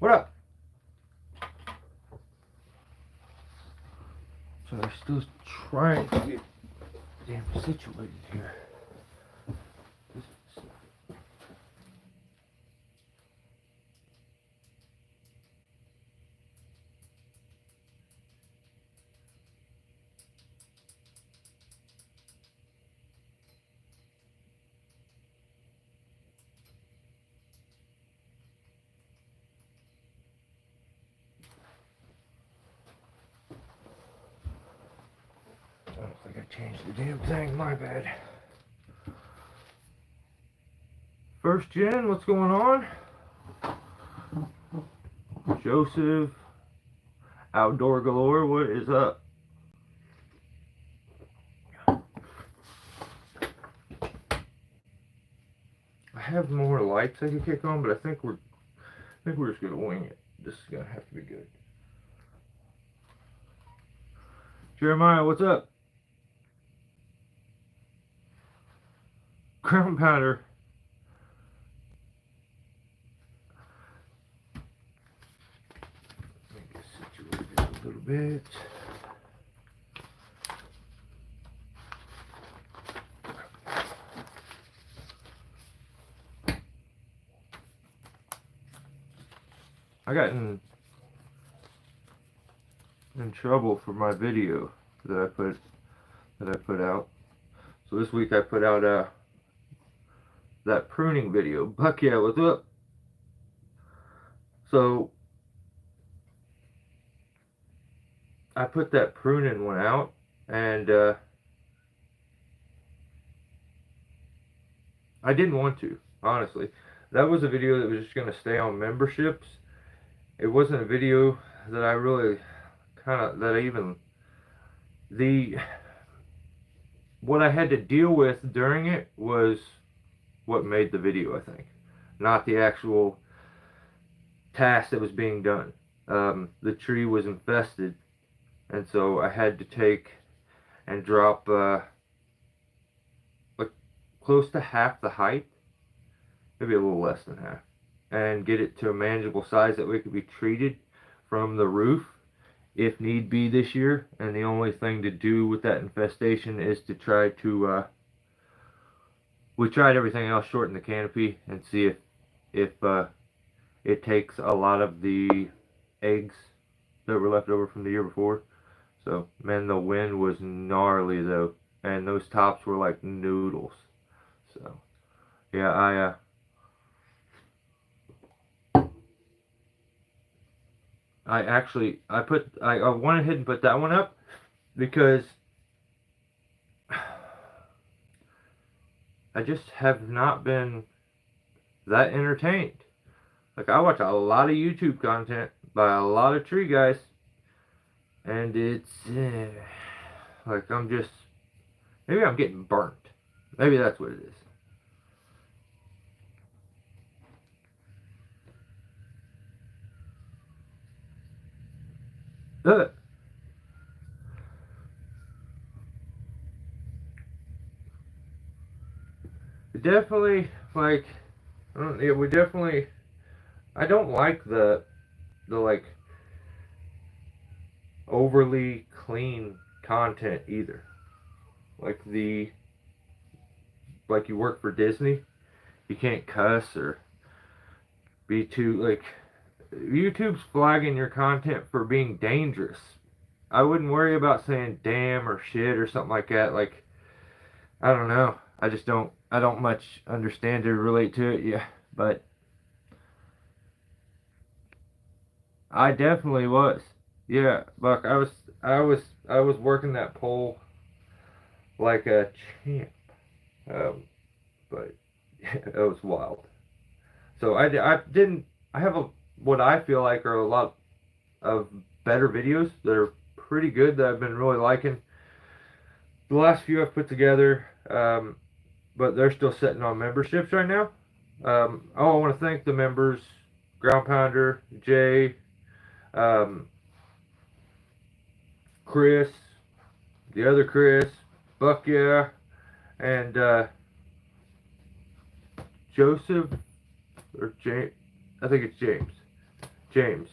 What up? So I'm still trying to get damn situated here. I don't think I changed the damn thing, my bad. First gen, what's going on? Joseph, Outdoor Galore, what is up? I have more lights I can kick on, but I think we're just gonna wing it. This is gonna have to be good. Jeremiah, what's up? Ground powder. Let me get situated a little bit. I got in trouble for my video that I put out. So this week I put out that pruning video. Buck, yeah, what's up? So I put that pruning one out, and I didn't want to, honestly. That was a video that was just going to stay on memberships. It wasn't a video that I really what I had to deal with during it was what made the video, I think, not the actual task that was being done. The tree was infested, and so I had to take and drop like close to half the height, maybe a little less than half, and get it to a manageable size that way it could be treated from the roof if need be this year. And the only thing to do with that infestation is to try to we tried everything else, shorten the canopy and see if it takes a lot of the eggs that were left over from the year before. So man, the wind was gnarly though, and those tops were like noodles. So yeah, I went ahead and put that one up because I just have not been that entertained. Like, I watch a lot of YouTube content by a lot of tree guys, and it's like maybe I'm getting burnt. Maybe that's what it is. Definitely, like, I don't like the like overly clean content either. Like you work for Disney, you can't cuss or be too, like, YouTube's flagging your content for being dangerous. I wouldn't worry about saying damn or shit or something like that. Like, I don't know. I don't much understand or relate to it. Yeah, but I definitely was. Yeah, Buck, I was working that pole like a champ. But it was wild. So I have what I feel like are a lot of better videos that are pretty good that I've been really liking. The last few I've put together, but they're still sitting on memberships right now. I want to thank the members: Ground Pounder, Jay, Chris, the other Chris, Buck, yeah, and Joseph, or James. I think it's James. James.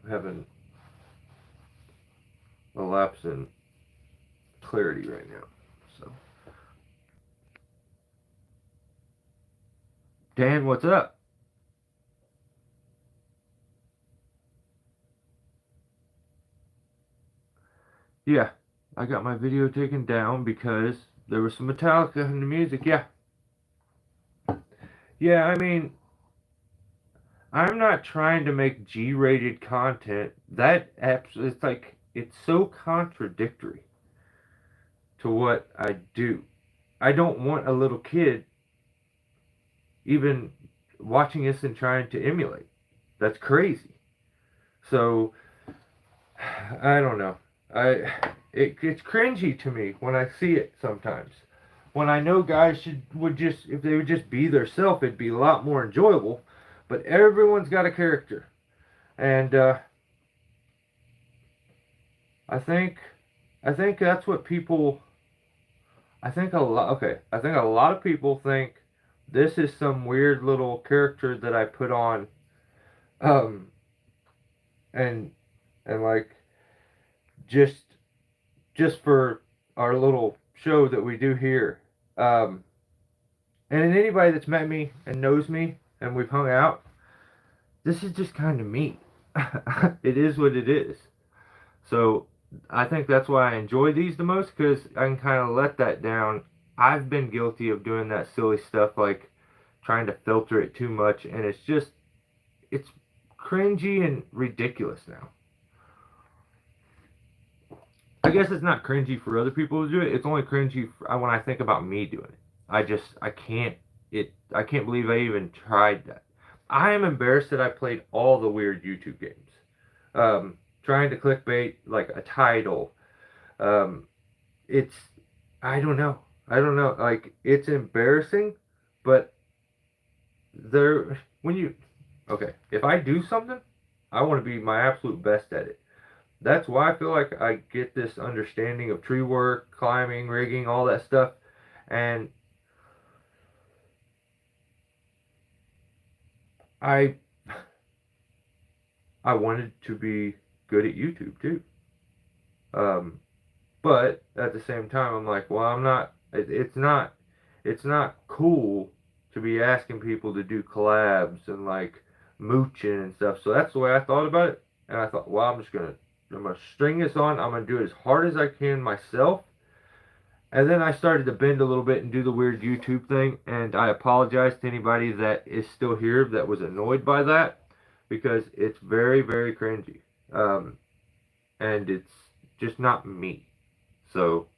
Having a lapse in clarity right now. So, Dan, what's up? Yeah, I got my video taken down because there was some Metallica in the music. Yeah, yeah. I mean, I'm not trying to make G-rated content. It's like it's so contradictory to what I do. I don't want a little kid even watching this and trying to emulate. That's crazy. So I don't know. It's cringy to me when I see it sometimes. When I know guys would just if they would just be their self, it'd be a lot more enjoyable. But everyone's got a character, and I think I think that's what people. I think a lot. Okay, I think a lot of people think this is some weird little character that I put on, um, and like just just for our little show that we do here. Um, and anybody that's met me and knows me and we've hung out, this is just kind of me. It is what it is. So I think that's why I enjoy these the most because I can kind of let that down. I've been guilty of doing that silly stuff like trying to filter it too much, and it's cringy and ridiculous now. I guess it's not cringy for other people to do it. It's only cringy when I think about me doing it. I can't I can't believe I even tried that. I am embarrassed that I played all the weird YouTube games. Trying to clickbait like a title. Um, it's I don't know. I don't know. Like it's embarrassing, but there when you okay, if I do something, I want to be my absolute best at it. That's why I feel like I get this understanding of tree work, climbing, rigging, all that stuff. And I I wanted to be good at YouTube too. Um, but at the same time, I'm like, well, I'm not. It's not cool to be asking people to do collabs and like mooching and stuff. So that's the way I thought about it. And I thought, well, I'm gonna string this on. I'm gonna do it as hard as I can myself. And then I started to bend a little bit and do the weird YouTube thing. And I apologize to anybody that is still here that was annoyed by that because it's very, very cringy. Um, and it's just not me. So,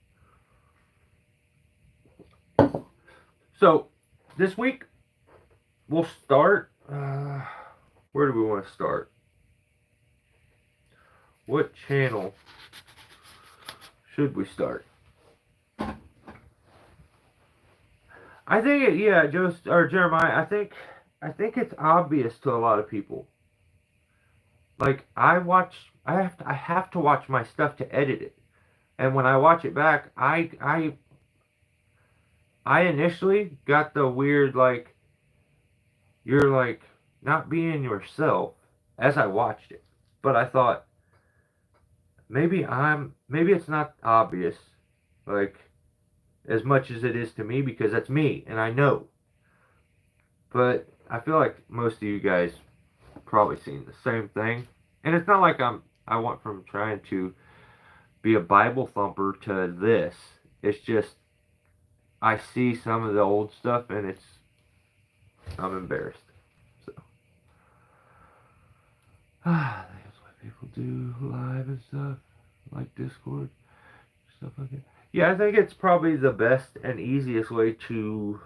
so this week we'll start. Where do we want to start? What channel should we start? I think yeah, just or Jeremiah. I think it's obvious to a lot of people. Like I have to watch my stuff to edit it, and when I watch it back, I initially got the weird like you're like not being yourself as I watched it, but I thought maybe it's not obvious like as much as it is to me because that's me and I know. But I feel like most of you guys probably seen the same thing. And it's not like I went from trying to be a Bible thumper to this. It's just I see some of the old stuff and I'm embarrassed. So that's why people do live and stuff like Discord stuff like that. Yeah, I think it's probably the best and easiest way to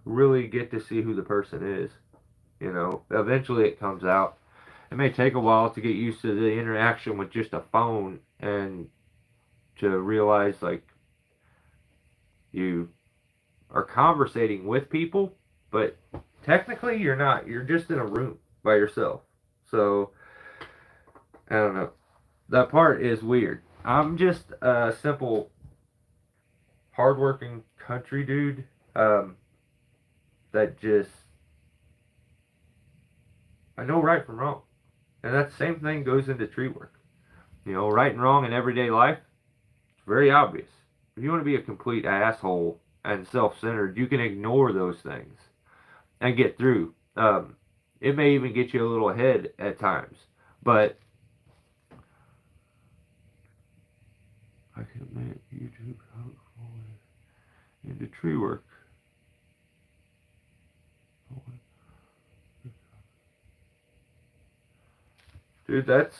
really get to see who the person is. You know, eventually it comes out. It may take a while to get used to the interaction with just a phone and to realize like you are conversating with people, but technically you're not. You're just in a room by yourself. So I don't know. That part is weird. I'm just a simple, hardworking country dude that just I know right from wrong. And that same thing goes into tree work. You know, right and wrong in everyday life, it's very obvious. If you want to be a complete asshole and self-centered, you can ignore those things and get through. It may even get you a little ahead at times, but I can make YouTube into tree work. Dude, that's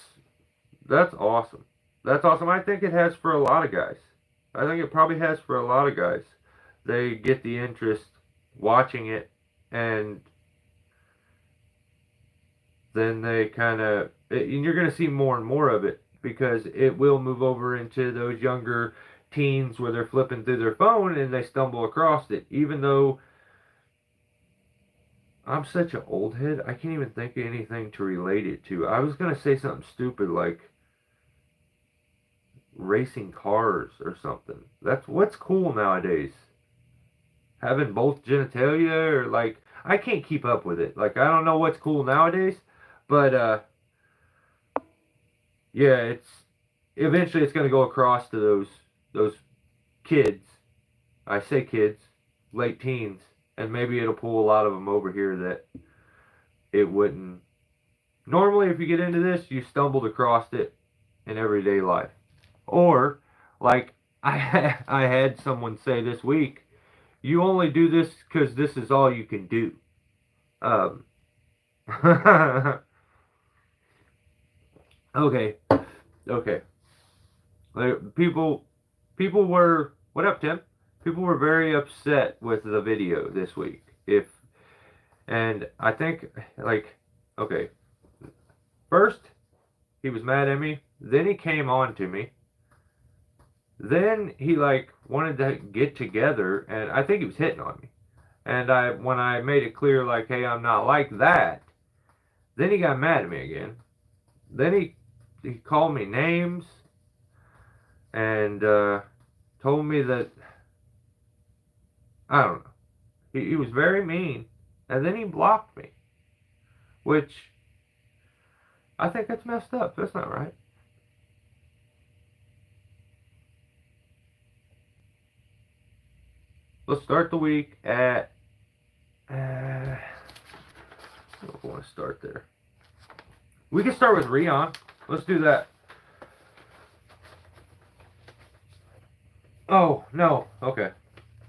awesome. That's awesome. I think it has for a lot of guys. I think it probably has for a lot of guys. They get the interest watching it, and then they kind of, and you're going to see more and more of it because it will move over into those younger teens where they're flipping through their phone and they stumble across it. Even though I'm such an old head, I can't even think of anything to relate it to. I was going to say something stupid like racing cars or something. That's what's cool nowadays. Having both genitalia or like I can't keep up with it. Like I don't know what's cool nowadays, but yeah, it's eventually it's going to go across to those kids. I say kids, late teens, and maybe it'll pull a lot of them over here that it wouldn't. Normally, if you get into this, you stumbled across it in everyday life, or like I had someone say this week, you only do this because this is all you can do. Um, okay, okay. Like, people were what up, Tim? People were very upset with the video this week. If and I think like okay, first he was mad at me, then he came on to me, then he like wanted to get together, and I think he was hitting on me. And I when I made it clear like, hey, I'm not like that, then he got mad at me again. Then he called me names and told me that I don't know. He was very mean, and then he blocked me, which I think that's messed up. That's not right. Let's start the week at. I don't want to start there. We can start with Rion. Let's do that. Oh, no. Okay.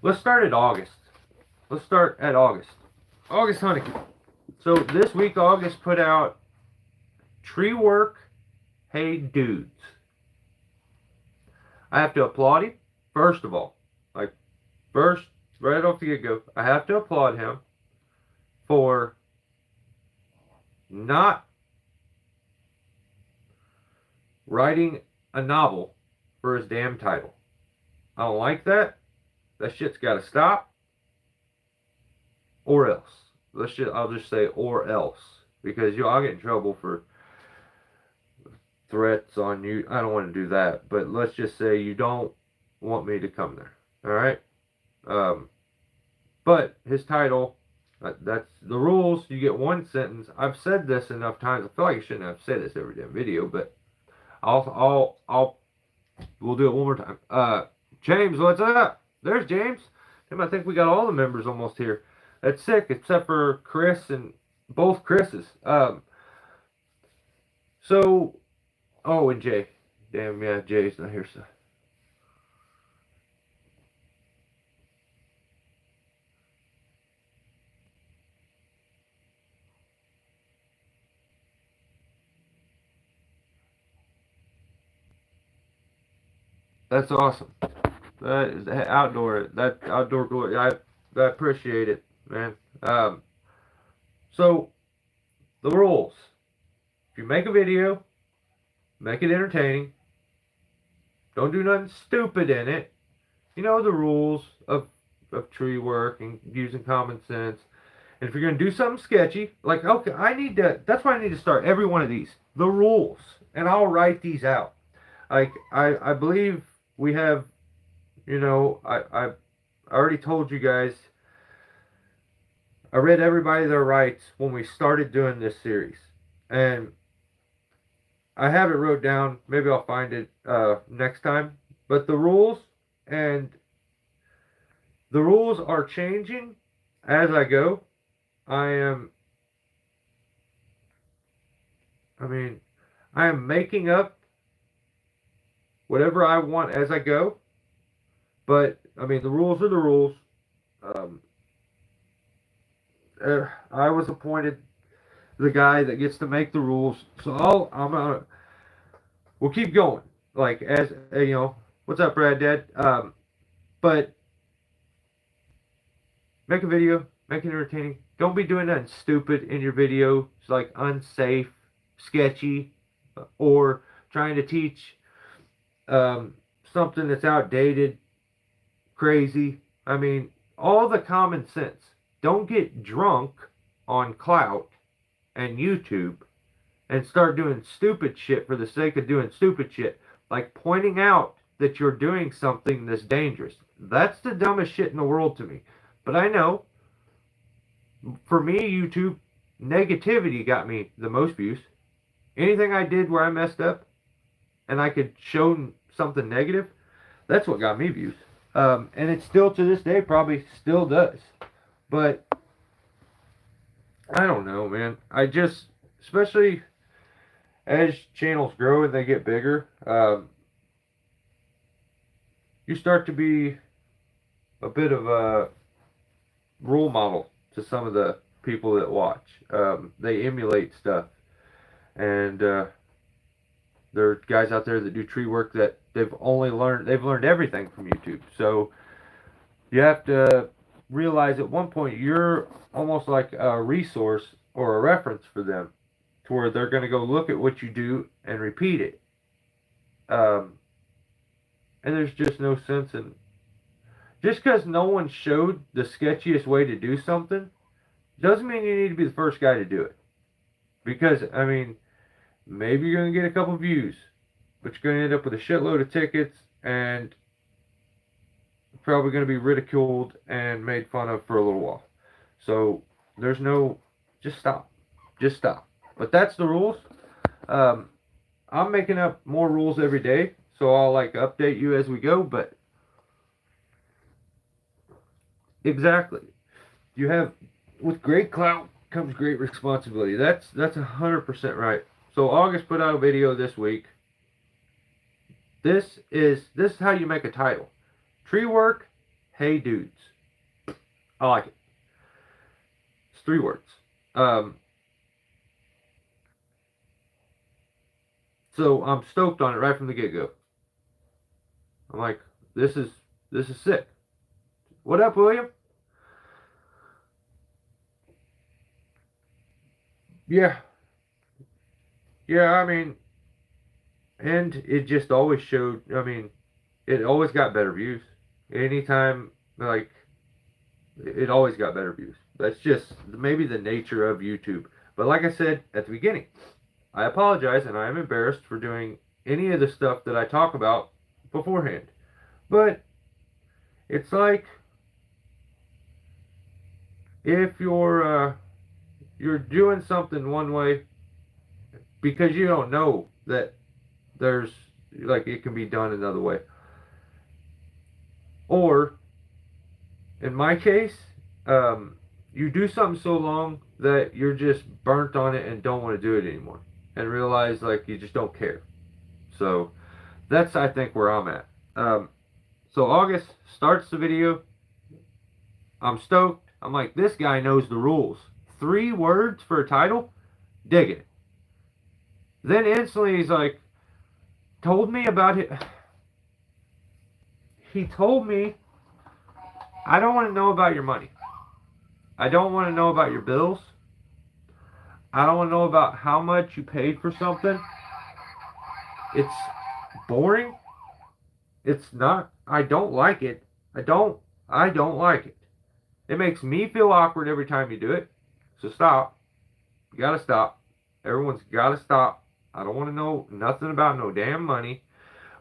Let's start at August. Let's start at August. August hunting. So this week, August put out Tree Work, Hey Dudes. I have to applaud him, first of all. Like, first, right off the get-go, I have to applaud him for not writing a novel for his damn title. I don't like that. That shit's got to stop. Or else. I'll just say or else. Because I'll get in trouble for threats on you. I don't want to do that. But let's just say you don't want me to come there. Alright? But his title, that's the rules. You get one sentence. I've said this enough times. I feel like I shouldn't have to say this every damn video. But we'll do it one more time. James, what's up? There's James. I think we got all the members almost here. That's sick, except for Chris and both Chris's. So, oh, and Jay. Damn, yeah, Jay's not here, so. That's awesome. That outdoor glory. I appreciate it, man. So the rules. If you make a video, make it entertaining. Don't do nothing stupid in it. You know the rules of tree work and using common sense. And if you're gonna do something sketchy, like okay, that's why I need to start every one of these. The rules. And I'll write these out. Like I believe we have, I already told you guys I read Everybody Their Rights when we started doing this series, and I have it wrote down. Maybe I'll find it next time. But and the rules are changing as I go. I am, I mean, I am making up whatever I want as I go. But I mean, the rules are the rules. Um, I was appointed the guy that gets to make the rules, so I'm gonna we'll keep going. Like as what's up, Brad, Dad? But make a video, make it entertaining. Don't be doing nothing stupid in your video. It's like unsafe, sketchy, or trying to teach um, something that's outdated, crazy. I mean, all the common sense. Don't get drunk on clout and YouTube and start doing stupid shit for the sake of doing stupid shit. Like pointing out that you're doing something that's dangerous. That's the dumbest shit in the world to me. But I know, for me, YouTube, negativity got me the most views. Anything I did where I messed up and I could show something negative, that's what got me views. And it still to this day probably still does. But I don't know, man. I just, especially as channels grow and they get bigger, you start to be a bit of a role model to some of the people that watch. They emulate stuff, and there are guys out there that do tree work that they've learned everything from YouTube. So you have to realize at one point you're almost like a resource or a reference for them, to where they're going to go look at what you do and repeat it. And there's just no sense in, just because no one showed the sketchiest way to do something doesn't mean you need to be the first guy to do it. Because, I mean, maybe you're going to get a couple views, but you're going to end up with a shitload of tickets and probably going to be ridiculed and made fun of for a little while. So there's no, just stop. Just stop. But that's the rules. I'm making up more rules every day, so I'll like update you as we go, but exactly. You have, with great clout comes great responsibility. That's 100% right. So August put out a video this week. This is how you make a title. Tree work, hey dudes. I like it. It's 3 words. So I'm stoked on it right from the get-go. I'm like, this is sick. What up, William? Yeah. Yeah, I mean, and it just always showed, I mean, it always got better views. Anytime, like, it always got better views. That's just maybe the nature of YouTube. But like I said at the beginning, I apologize and I am embarrassed for doing any of the stuff that I talk about beforehand. But it's like, if you're doing something one way because you don't know that there's, like, it can be done another way. Or in my case, you do something so long that you're just burnt on it and don't want to do it anymore, and realize like you just don't care. So that's, I think, where I'm at. So August starts the video. I'm stoked. I'm like, this guy knows the rules. 3 words for a title? Dig it. Then instantly he's like, told me about it. He told me, I don't want to know about your money. I don't want to know about your bills. I don't want to know about how much you paid for something. It's boring. It's not, I don't like it. I don't like it. It makes me feel awkward every time you do it. So stop. You gotta stop. Everyone's gotta stop. I don't want to know nothing about no damn money.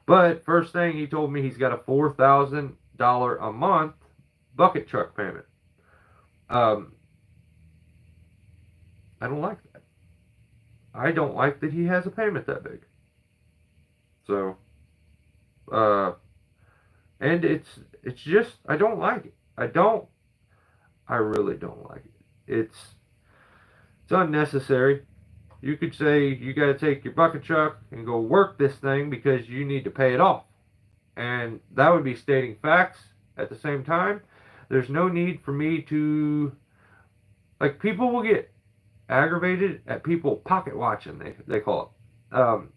But first thing, he told me he's got a $4,000 a month bucket truck payment. I don't like that. I don't like that he has a payment that big. So, uh, and it's just I don't like it. I really don't like it. It's unnecessary. You could say you got to take your bucket truck and go work this thing because you need to pay it off. And that would be stating facts at the same time. There's no need for me to, like, people will get aggravated at people pocket watching, they call it.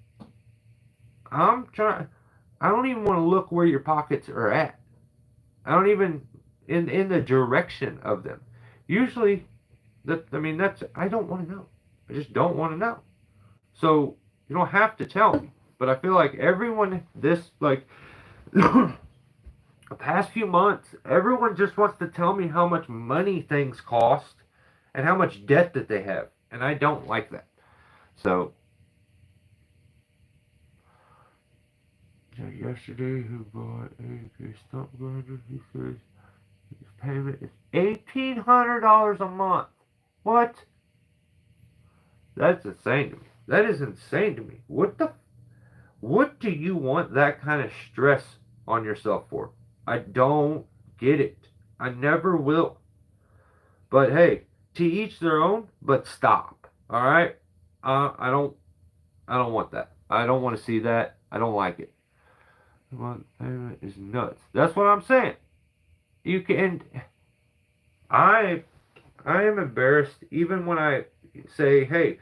I'm trying, I don't even want to look where your pockets are at. I don't even, in the direction of them. Usually, I don't want to know. I just don't want to know. So, you don't have to tell me. But I feel like everyone, the past few months, everyone just wants to tell me how much money things cost and how much debt that they have. And I don't like that. So, yesterday, who bought a stump grinder, he says his payment is $1,800 a month. What? That's insane to me. That is insane to me. What do you want that kind of stress on yourself for? I don't get it. I never will. But hey, to each their own, but stop. All right? I don't want that. I don't want to see that. I don't like it. Month payment is nuts. That's what I'm saying. You can. I I am embarrassed even when I say, hey,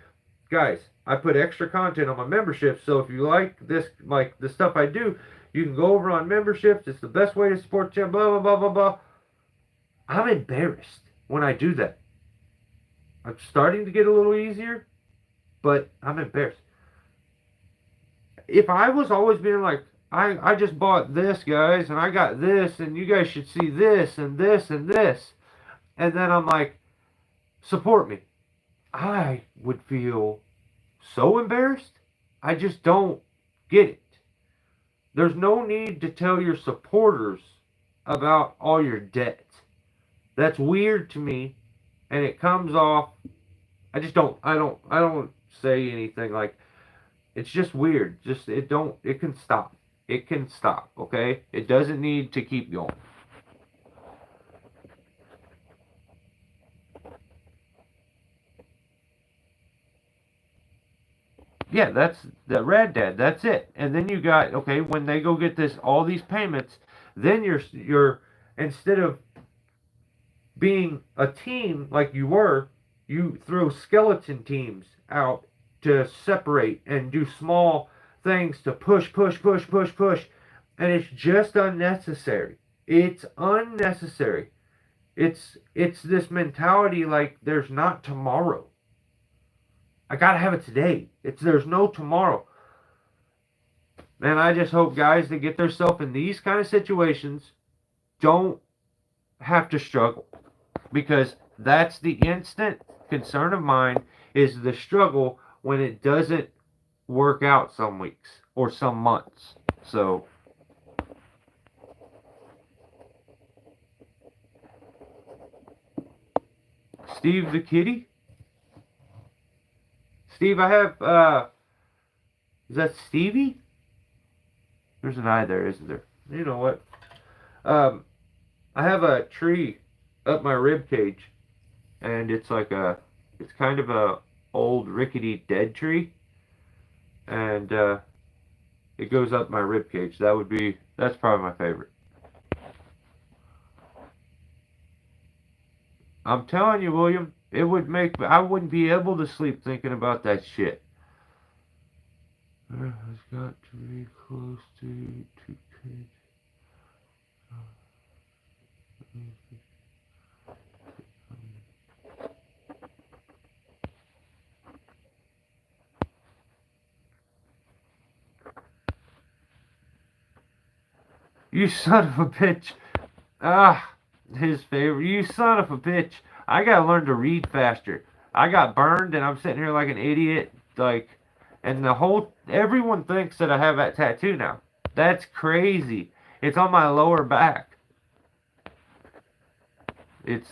guys, I put extra content on my membership, so if you like the stuff I do, you can go over on memberships. It's the best way to support the channel, blah, blah, blah, blah, blah. I'm embarrassed when I do that. I'm starting to get a little easier, but I'm embarrassed. If I was always being like, I just bought this, guys, and I got this, and you guys should see this, and this, and this, and then I'm like, support me, I would feel so embarrassed. I just don't get it. There's no need to tell your supporters about all your debt. That's weird to me, and it comes off. I don't say anything like. It's just weird. It can stop. It can stop. Okay. It doesn't need to keep going. Yeah, that's the Red Dad. That's it. And then you got, okay, when they go get all these payments, then you're instead of being a team like you were, you throw skeleton teams out to separate and do small things to push, push, push, push, push, and it's just unnecessary. It's unnecessary. It's this mentality like there's not tomorrow. I gotta have it today. There's no tomorrow. Man, I just hope guys that get themselves in these kind of situations don't have to struggle, because that's the instant concern of mine, is the struggle when it doesn't work out some weeks or some months. So Steve the Kitty? Steve, I have is that Stevie? There's an I there, isn't there? You know what? I have a tree up my rib cage, and it's kind of a old rickety dead tree, and it goes up my rib cage. That's probably my favorite. I'm telling you, William, I wouldn't be able to sleep thinking about that shit. There has got to be close to 2 kids. You son of a bitch. Ah, his favorite. You son of a bitch. I gotta learn to read faster. I got burned and I'm sitting here like an idiot. And everyone thinks that I have that tattoo now. That's crazy. It's on my lower back. It's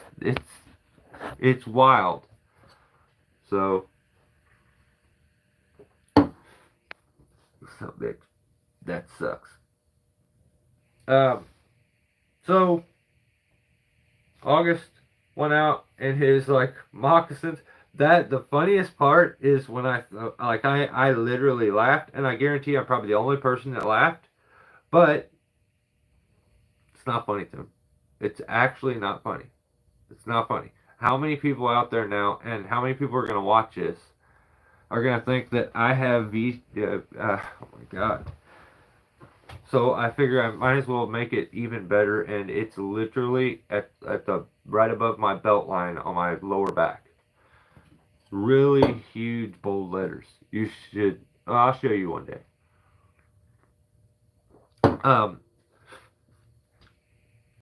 wild. So, some bitch, that sucks. Um, so August went out in his like moccasins. That the funniest part is when I literally laughed, and I guarantee I'm probably the only person that laughed, but it's not funny to him. It's actually not funny. It's not funny. How many people out there now, and how many people are gonna watch this, are gonna think that I have oh my god. So I figure I might as well make it even better, and it's literally at the right above my belt line on my lower back. Really huge bold letters. You should. I'll show you one day. Um.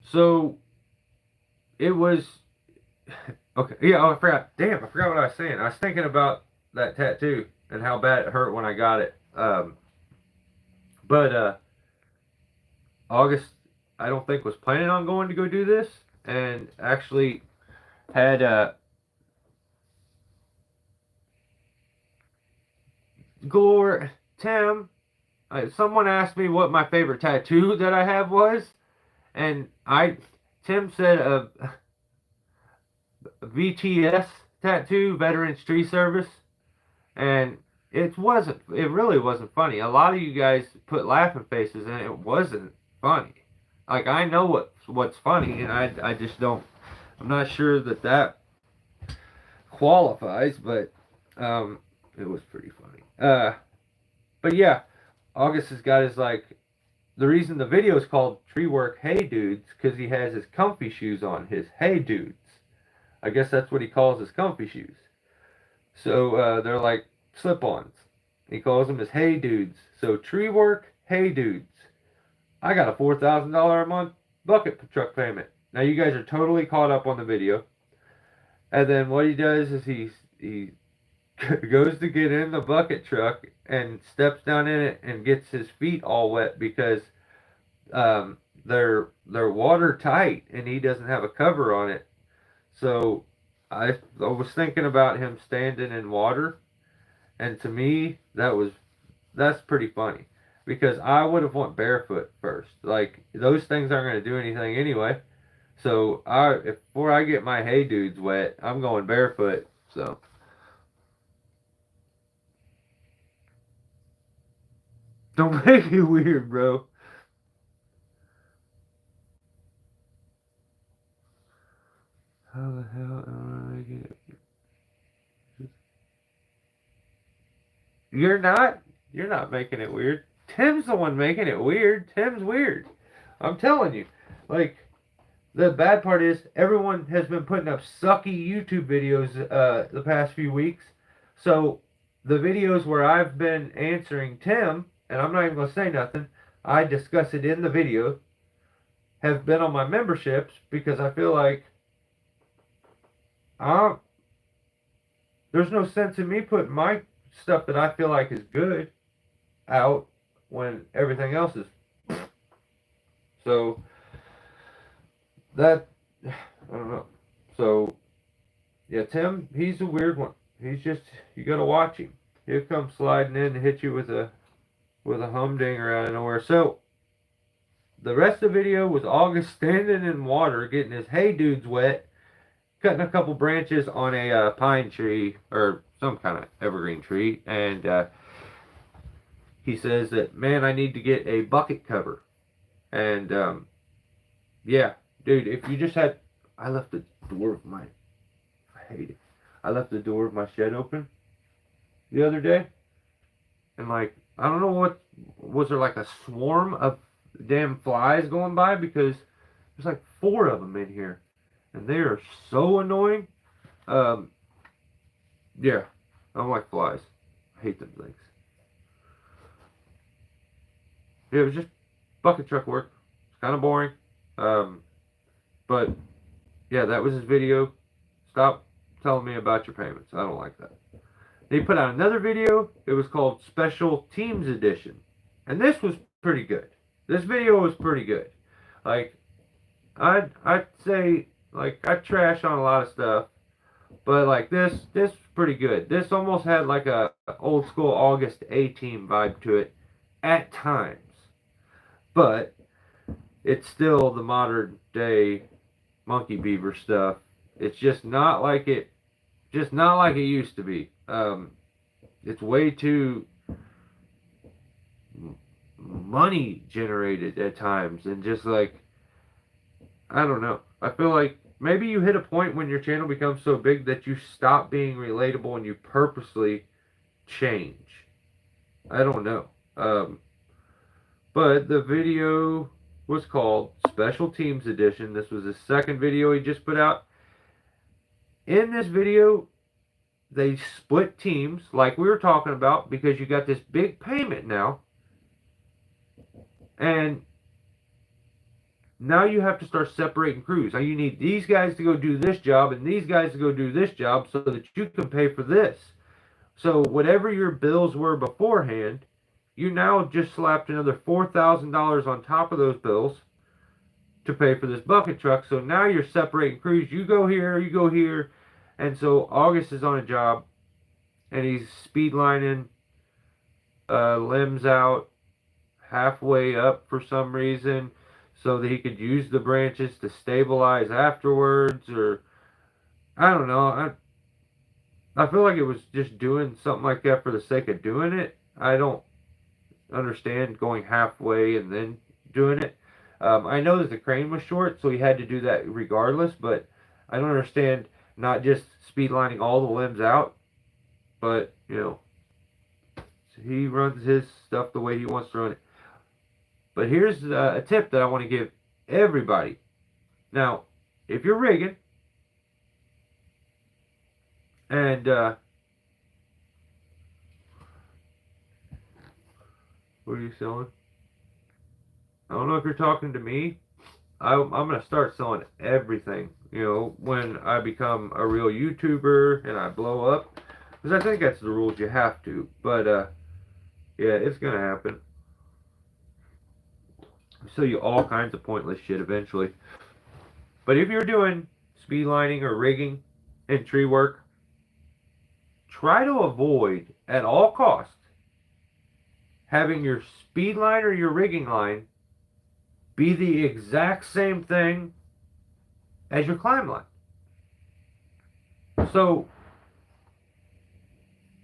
So it was okay. Yeah. Oh, I forgot. Damn, I forgot what I was saying. I was thinking about that tattoo and how bad it hurt when I got it. But August, I don't think was planning on going to go do this, and actually had Gore Tim. Someone asked me what my favorite tattoo that I have was, and Tim said a VTS tattoo, Veterans Tree Service, and it really wasn't funny. A lot of you guys put laughing faces, and it wasn't funny. Like I know what's funny, and I just don't. I'm not sure that qualifies, but it was pretty funny. But yeah, August has got his like the reason the video is called Tree Work Hey Dudes because he has his comfy shoes on, his Hey Dudes. I guess that's what he calls his comfy shoes. So they're like slip-ons. He calls them his Hey Dudes. So Tree Work Hey Dudes. I got a $4,000 a month bucket truck payment. Now you guys are totally caught up on the video. And then what he does is he goes to get in the bucket truck and steps down in it and gets his feet all wet because they're watertight and he doesn't have a cover on it. So I was thinking about him standing in water, and to me that's pretty funny because I would have went barefoot first. Like those things aren't going to do anything anyway. So before I get my Hey Dudes wet, I'm going barefoot. So don't make it weird, bro. How the hell am I making it? You're not. You're not making it weird. Tim's the one making it weird. Tim's weird. I'm telling you. Like the bad part is everyone has been putting up sucky YouTube videos the past few weeks. So the videos where I've been answering Tim, and I'm not even gonna say nothing. I discuss it in the video. Have been on my memberships because I feel like I there's no sense in me putting my stuff that I feel like is good out when everything else is. So that I don't know. So yeah, Tim, he's a weird one. He's just you gotta watch him. He'll come sliding in and hit you with a humdinger out of nowhere. So the rest of the video was August standing in water, getting his Hey Dudes wet, cutting a couple branches on a pine tree or some kind of evergreen tree, and he says that man, I need to get a bucket cover, and yeah, dude, if you just had, I left the door of my, I hate it. I left the door of my shed open the other day, and like I don't know what was there like a swarm of damn flies going by because there's like four of them in here, and they are so annoying. Um, yeah, I don't like flies. I hate them things. Yeah, it was just bucket truck work. It's kind of boring. Um, but yeah, that was his video. Stop telling me about your payments. I don't like that. They put out another video. It was called Special Teams Edition. And this was pretty good. This video was pretty good. Like, I'd say, like, I trash on a lot of stuff. But like this is pretty good. This almost had like a old school August A Team vibe to it at times, but it's still the modern day Monkey Beaver stuff. It's just not like it used to be. It's way too money generated at times, and just like I don't know. I feel like maybe you hit a point when your channel becomes so big that you stop being relatable and you purposely change. I don't know. But the video was called Special Teams Edition. This was his second video he just put out. In this video, they split teams like we were talking about because you got this big payment now. And now you have to start separating crews. Now you need these guys to go do this job and these guys to go do this job so that you can pay for this. So whatever your bills were beforehand, you now just slapped another $4,000 on top of those bills to pay for this bucket truck. So now you're separating crews. You go here, you go here. And so August is on a job and he's speed lining limbs out halfway up for some reason so that he could use the branches to stabilize afterwards, or I don't know. I feel like it was just doing something like that for the sake of doing it. I don't understand going halfway and then doing it. I know that the crane was short, so he had to do that regardless, but I don't understand not just speed lining all the limbs out, but, you know, he runs his stuff the way he wants to run it. But here's a tip that I want to give everybody. Now, if you're rigging, and what are you selling? I don't know if you're talking to me. I'm going to start selling everything, you know, when I become a real YouTuber and I blow up. Because I think that's the rules, you have to. But, yeah, it's going to happen. I sell you all kinds of pointless shit eventually. But if you're doing speed lining or rigging and tree work, try to avoid at all costs having your speed line or your rigging line be the exact same thing as your climb line. So,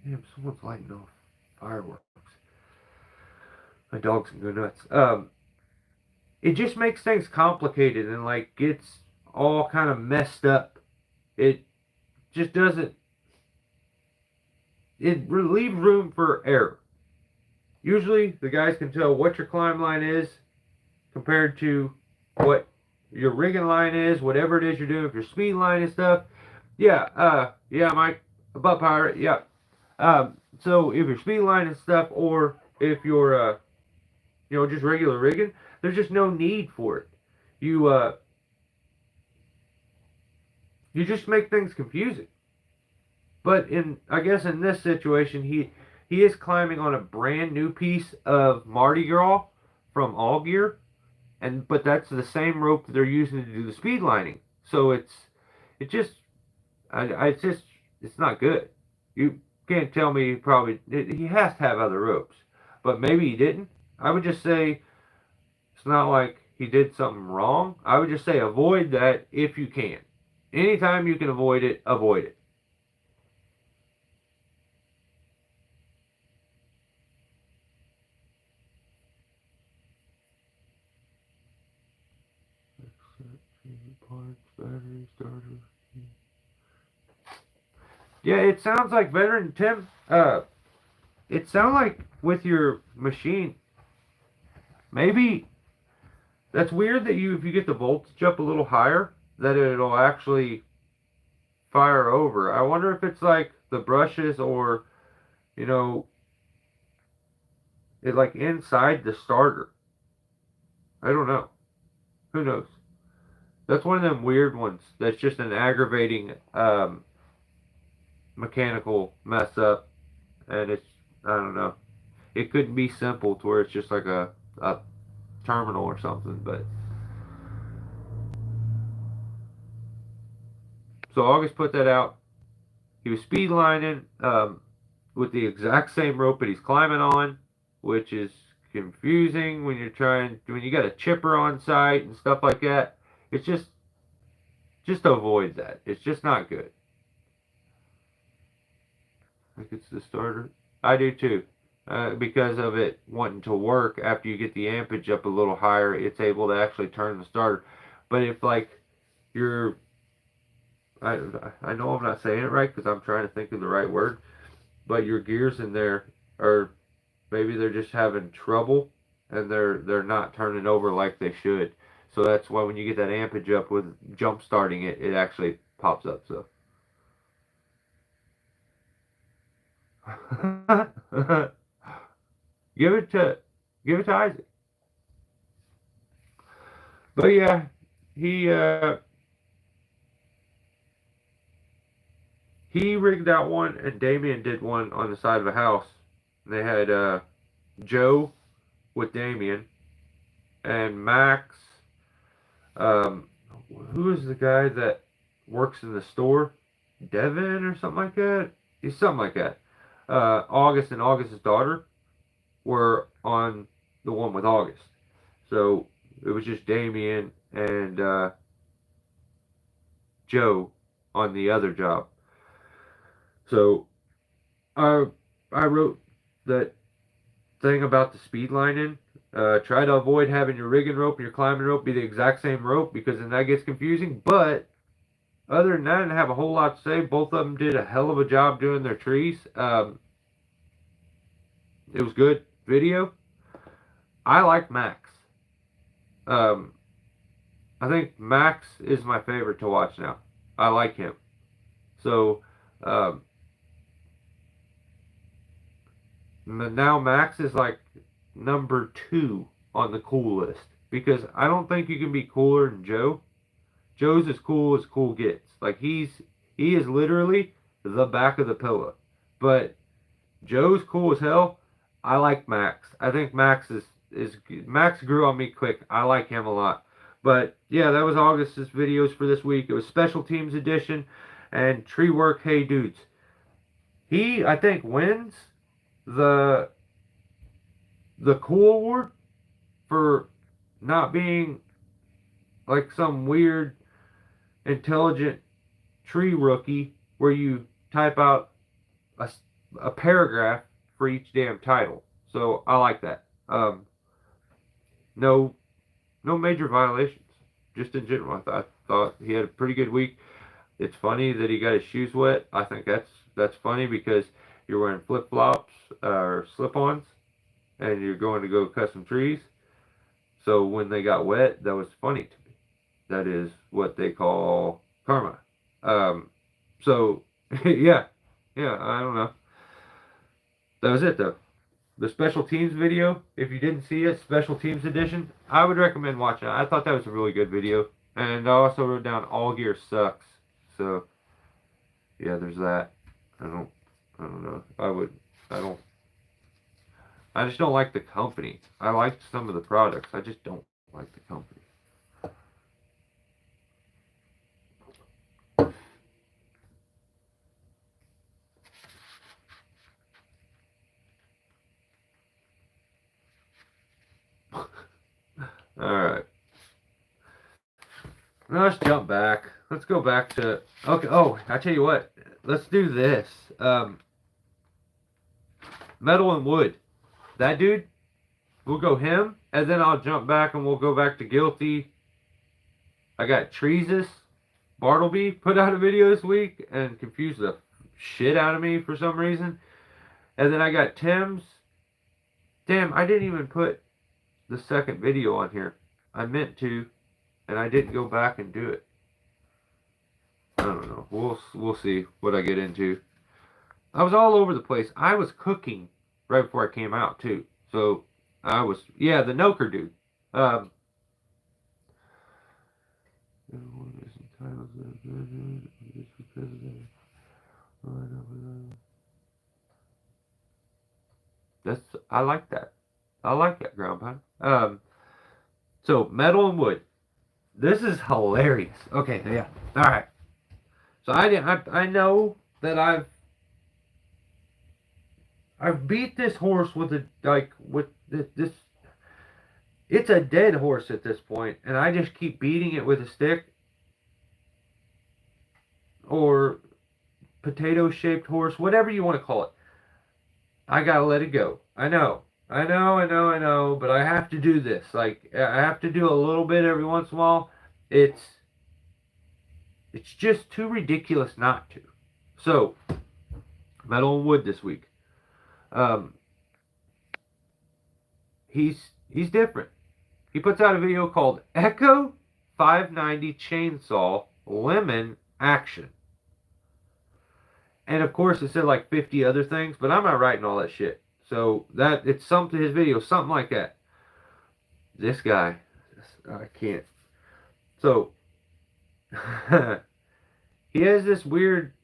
damn, someone's lighting off fireworks. My dog's gonna go nuts. It just makes things complicated and like gets all kind of messed up. It just doesn't. It leaves room for error. Usually, the guys can tell what your climb line is compared to what your rigging line is, whatever it is you're doing. If your speed line and stuff, yeah, Mike, a butt pirate, yeah. So if your speed line and stuff, or if you're, you know, just regular rigging, there's just no need for it. You just make things confusing. But I guess in this situation, he is climbing on a brand new piece of Mardi Gras from All Gear, but that's the same rope that they're using to do the speed lining. So it's not good. You can't tell me he has to have other ropes, but maybe he didn't. I would just say it's not like he did something wrong. I would just say avoid that if you can. Anytime you can avoid it, avoid it. Parts, battery, starter. Yeah, it sounds like veteran Tim. It sounds like with your machine, maybe that's weird that if you get the voltage up a little higher, that it'll actually fire over. I wonder if it's like the brushes or, you know, it like inside the starter. I don't know. Who knows? That's one of them weird ones. That's just an aggravating mechanical mess up, and I don't know. It couldn't be simple to where it's just like a terminal or something, but. So August put that out. he was speed lining with the exact same rope that he's climbing on, which is confusing when when you got a chipper on site and stuff like that. It's just avoid that. It's just not good. I think it's the starter. I do too. Because of it wanting to work after you get the ampage up a little higher, it's able to actually turn the starter. But if like you're, I, I know I'm not saying it right because I'm trying to think of the right word, but your gears in there are maybe they're just having trouble and they're not turning over like they should. So that's why when you get that ampage up with jump starting it, it actually pops up. So. give it to give it to Isaac. But yeah, he uh, he rigged out one, and Damien did one on the side of a house. They had Joe with Damien and Max. Um, who is the guy that works in the store? Devin or something like that. He's something like that. August and August's daughter were on the one with August. So it was just Damien and Joe on the other job. So I I wrote that thing about the speed lining. Try to avoid having your rigging rope and your climbing rope be the exact same rope because then that gets confusing. But other than that, I didn't have a whole lot to say. Both of them did a hell of a job doing their trees. It was good video. I like Max. Um, I think Max is my favorite to watch now. I like him. So um, now Max is like number 2 on the cool list because I don't think you can be cooler than Joe. Joe's as cool gets. Like he is literally the back of the pillow. But Joe's cool as hell. I like Max. I think is Max grew on me quick. I like him a lot. But yeah, that was August's videos for this week. It was Special Teams Edition and Tree Work Hey Dudes. He I think wins the cool award for not being like some weird intelligent tree rookie where you type out a paragraph for each damn title. So I like that. No major violations. Just in general, I thought he had a pretty good week. It's funny that he got his shoes wet. I think that's funny because you're wearing flip flops or slip-ons and you're going to go cut some trees. So when they got wet, that was funny to me. That is what they call karma. So yeah, I don't know. That was it though. The Special Teams video, if you didn't see it, Special Teams Edition, I would recommend watching it. I thought that was a really good video. And I also wrote down All Gear Sucks. So, yeah, there's that. I don't know. I just don't like the company. I like some of the products. I just don't like the company. Alright. Now let's jump back. Let's go back to... Okay, oh, I tell you what. Let's do this. Metal and Wood. That dude, we'll go him, and then I'll jump back and we'll go back to Guilty. I got Treesus. Bartleby put out a video this week and confused the shit out of me for some reason. And then I got Tim's. Damn, I didn't even put the second video on here. I meant to, and I didn't go back and do it. I don't know. We'll see what I get into. I was all over the place. I was cooking right before I came out too. So I was the Noker dude. I like that. I like that ground pound. So Metal and Wood. This is hilarious. Okay, yeah. All right. So I know that I've beat this horse with this. It's a dead horse at this point, and I just keep beating it with a stick or potato shaped horse, whatever you want to call it. I gotta let it go. I know, but I have to do this. Like I have to do a little bit every once in a while. It's it's just too ridiculous not to. So, metal and wood this week. Um, he's different. He puts out a video called Echo 590 Chainsaw Lemon Action. And of course it said like 50 other things, but I'm not writing all that shit. So that it's something, his video, something like that. This guy, I can't. So he has this weird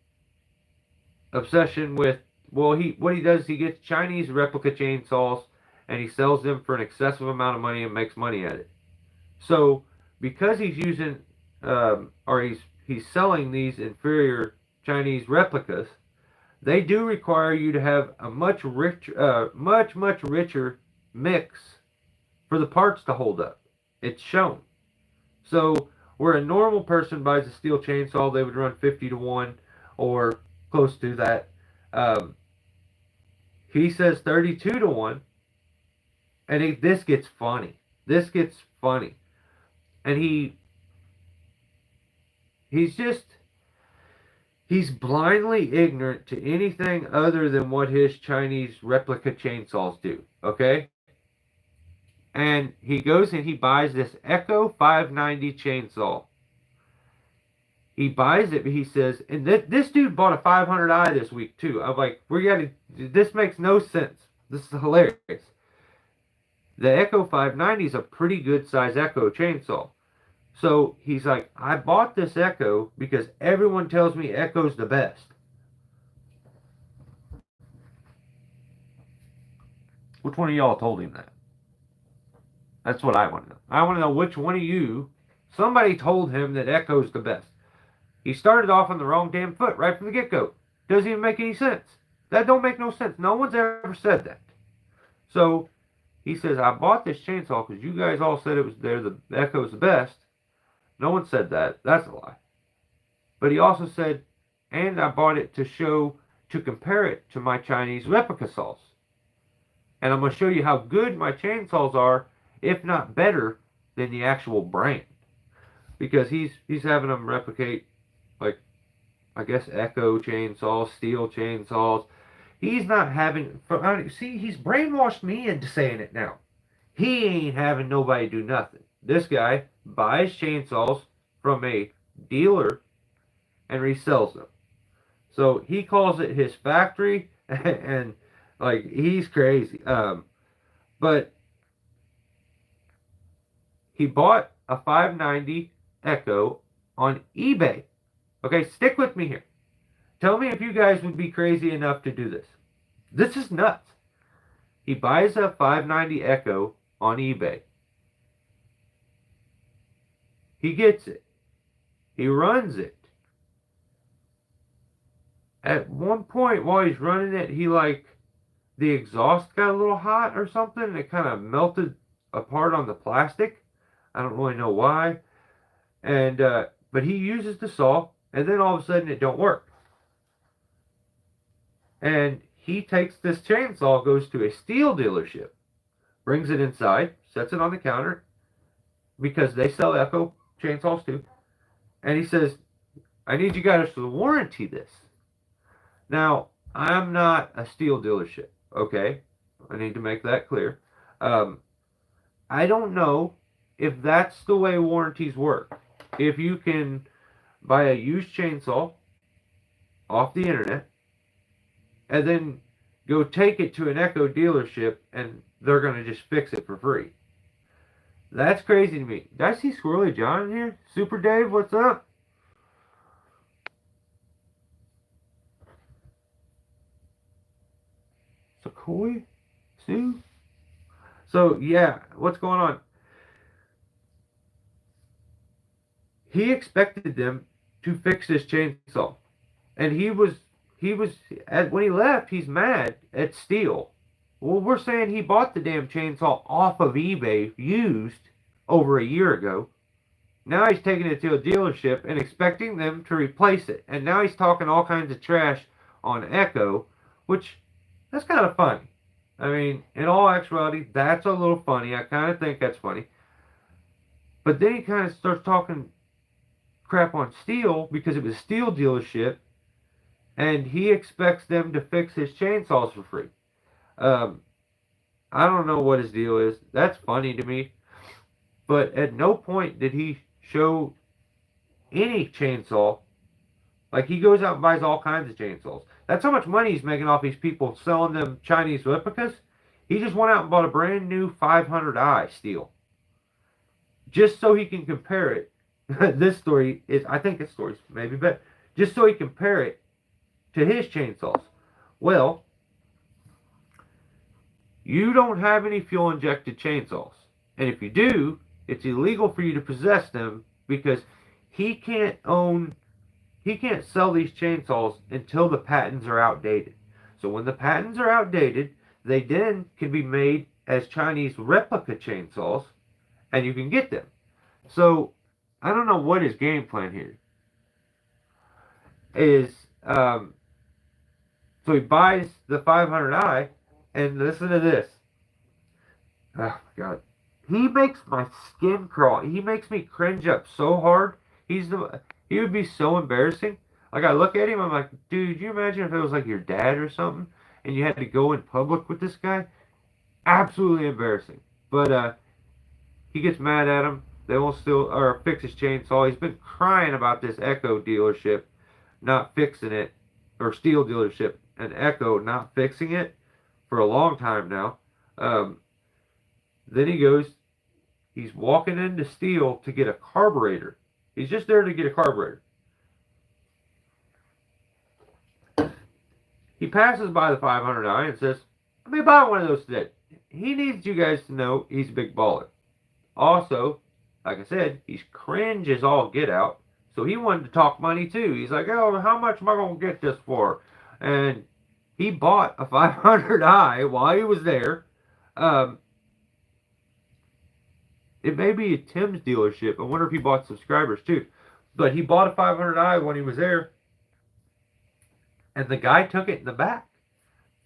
obsession with, well, what he does is he gets Chinese replica chainsaws and he sells them for an excessive amount of money and makes money at it. So because he's using or he's selling these inferior Chinese replicas, they do require you to have a much richer mix for the parts to hold up. It's shown. So where a normal person buys a steel chainsaw, they would run 50 to 1 or close to that. He says 32 to 1. And this gets funny. This gets funny. And he's blindly ignorant to anything other than what his Chinese replica chainsaws do. Okay? And he goes and he buys this Echo 590 chainsaw. He buys it, but he says, and this dude bought a 500i this week too. I'm like, this makes no sense. This is hilarious. The Echo 590 is a pretty good size Echo chainsaw. So he's like, I bought this Echo because everyone tells me Echo's the best. Which one of y'all told him that? That's what I want to know. I want to know which one of you, somebody told him that Echo's the best. He started off on the wrong damn foot right from the get-go. Doesn't even make any sense. That don't make no sense. No one's ever said that. So he says, I bought this chainsaw because you guys all said the Echo's the best. No one said that. That's a lie. But he also said, and I bought it to compare it to my Chinese replica saws. And I'm going to show you how good my chainsaws are, if not better than the actual brand. Because he's having them replicate, like, I guess Echo chainsaws, steel chainsaws. He's not having, see, he's brainwashed me into saying it now. He ain't having nobody do nothing. This guy buys chainsaws from a dealer and resells them. So he calls it his factory, and like he's crazy. But he bought a 590 Echo on eBay. Okay, stick with me here. Tell me if you guys would be crazy enough to do this. This is nuts. He buys a 590 Echo on eBay. He gets it. He runs it. At one point while he's running it, the exhaust got a little hot or something, and it kind of melted apart on the plastic. I don't really know why. And but he uses the saw, and then all of a sudden it don't work. And he takes this chainsaw, goes to a steel dealership, brings it inside, sets it on the counter, because they sell Echo chainsaws too. And he says, I need you guys to warranty this. Now, I'm not a steel dealership, okay? I need to make that clear. I don't know if that's the way warranties work. If you can buy a used chainsaw off the internet and then go take it to an Echo dealership and they're going to just fix it for free. That's crazy to me. Did I see Squirrely John in here? Super Dave, what's up? Sakoi? Sue? So, yeah, what's going on? He expected them to fix this chainsaw. And when he left, he's mad at Steel. Well, we're saying he bought the damn chainsaw off of eBay used over a year ago. Now he's taking it to a dealership and expecting them to replace it. And now he's talking all kinds of trash on Echo, which that's kind of funny. I mean, in all actuality, that's a little funny. I kind of think that's funny. But then he kind of starts talking crap on Steel because it was a Steel dealership, and he expects them to fix his chainsaws for free. Um, I don't know what his deal is. That's funny to me. But at no point did he show any chainsaw. Like, he goes out and buys all kinds of chainsaws. That's how much money he's making off these people selling them Chinese replicas. He just went out and bought a brand new 500i Steel. Just so he can compare it. This story is, I think this story's maybe better. Just so he can compare it to his chainsaws. Well, you don't have any fuel injected chainsaws. And if you do, it's illegal for you to possess them because he can't sell these chainsaws until the patents are outdated. So when the patents are outdated, they then can be made as Chinese replica chainsaws, and you can get them. So I don't know what his game plan here is. So he buys the 500i, and listen to this. Oh my God. He makes my skin crawl. He makes me cringe up so hard. He would be so embarrassing. Like, I look at him, I'm like, dude, you imagine if it was like your dad or something, and you had to go in public with this guy? Absolutely embarrassing. But he gets mad at him. They won't fix his chainsaw. He's been crying about this Echo dealership not fixing it, or Steel dealership and Echo not fixing it for a long time now. Then he's walking into Steel to get a carburetor. He's just there to get a carburetor. He passes by the 500i and says, let me buy one of those today. He needs you guys to know he's a big baller. Also, like I said, he's cringe as all get out. So he wanted to talk money too. He's like, oh, how much am I going to get this for? And he bought a 500i while he was there. It may be a Tim's dealership. I wonder if he bought subscribers too. But he bought a 500i when he was there. And the guy took it in the back.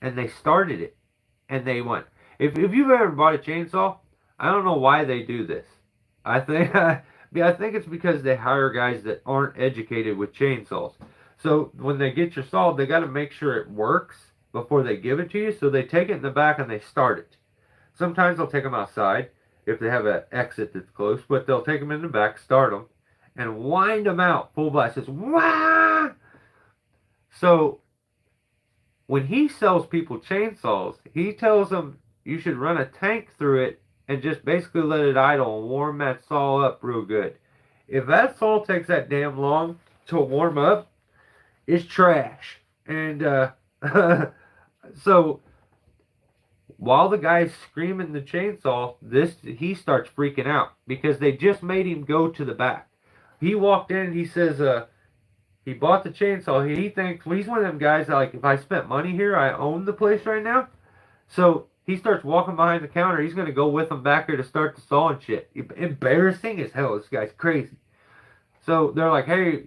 And they started it. And they went. If you've ever bought a chainsaw, I don't know why they do this. I think it's because they hire guys that aren't educated with chainsaws. So when they get your saw, they got to make sure it works before they give it to you. So they take it in the back and they start it. Sometimes they'll take them outside if they have an exit that's close, but they'll take them in the back, start them, and wind them out full blast. It's wah! So when he sells people chainsaws, he tells them you should run a tank through it and just basically let it idle and warm that saw up real good. If that saw takes that damn long to warm up, it's trash. And so while the guy's screaming the chainsaw, he starts freaking out because they just made him go to the back. He walked in and he says he bought the chainsaw. He thinks, well, he's one of them guys that, like, if I spent money here, I own the place right now. So he starts walking behind the counter. He's going to go with them back here to start the saw and shit. Embarrassing as hell. This guy's crazy. So they're like, hey,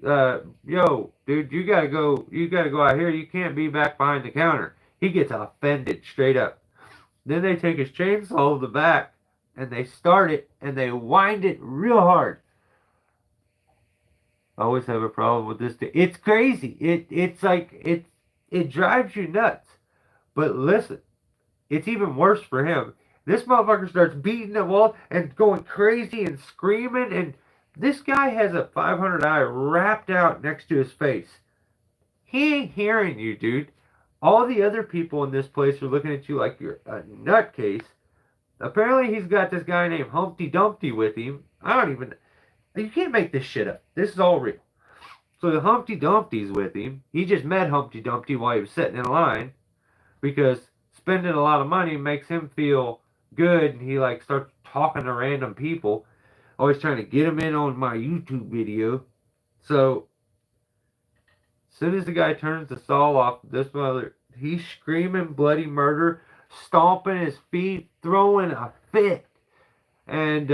yo, dude, you gotta go out here. You can't be back behind the counter. He gets offended straight up. Then they take his chainsaw to the back and they start it and they wind it real hard. I always have a problem with this thing. It's crazy. It's like it drives you nuts. But listen, it's even worse for him. This motherfucker starts beating the wall and going crazy and screaming, and this guy has a 500i wrapped out next to his face. He ain't hearing you, dude. All the other people in this place are looking at you like you're a nutcase. Apparently he's got this guy named Humpty Dumpty with him. You can't make this shit up. This is all real. So the Humpty Dumpty's with him. He just met Humpty Dumpty while he was sitting in line because spending a lot of money makes him feel good, and he like starts talking to random people, always trying to get them in on my YouTube video. So As soon as the guy turns the saw off, this mother, he's screaming bloody murder, stomping his feet, throwing a fit. And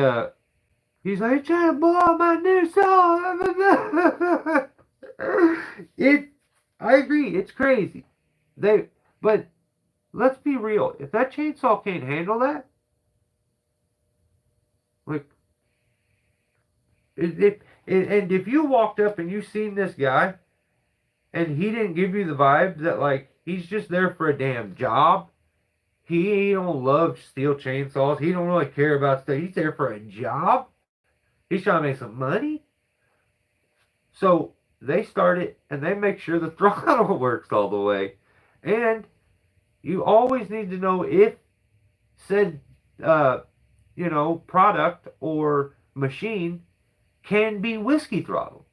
he's like, "You're trying to blow up my new saw." I agree, it's crazy. But let's be real. If that chainsaw can't handle that, like, and if you walked up and you seen this guy, and he didn't give you the vibe that like he's just there for a damn job. He don't love steel chainsaws. He don't really care about stuff. He's there for a job. He's trying to make some money. So they start it and they make sure the throttle works all the way. And you always need to know if said, product or machine can be whiskey throttled.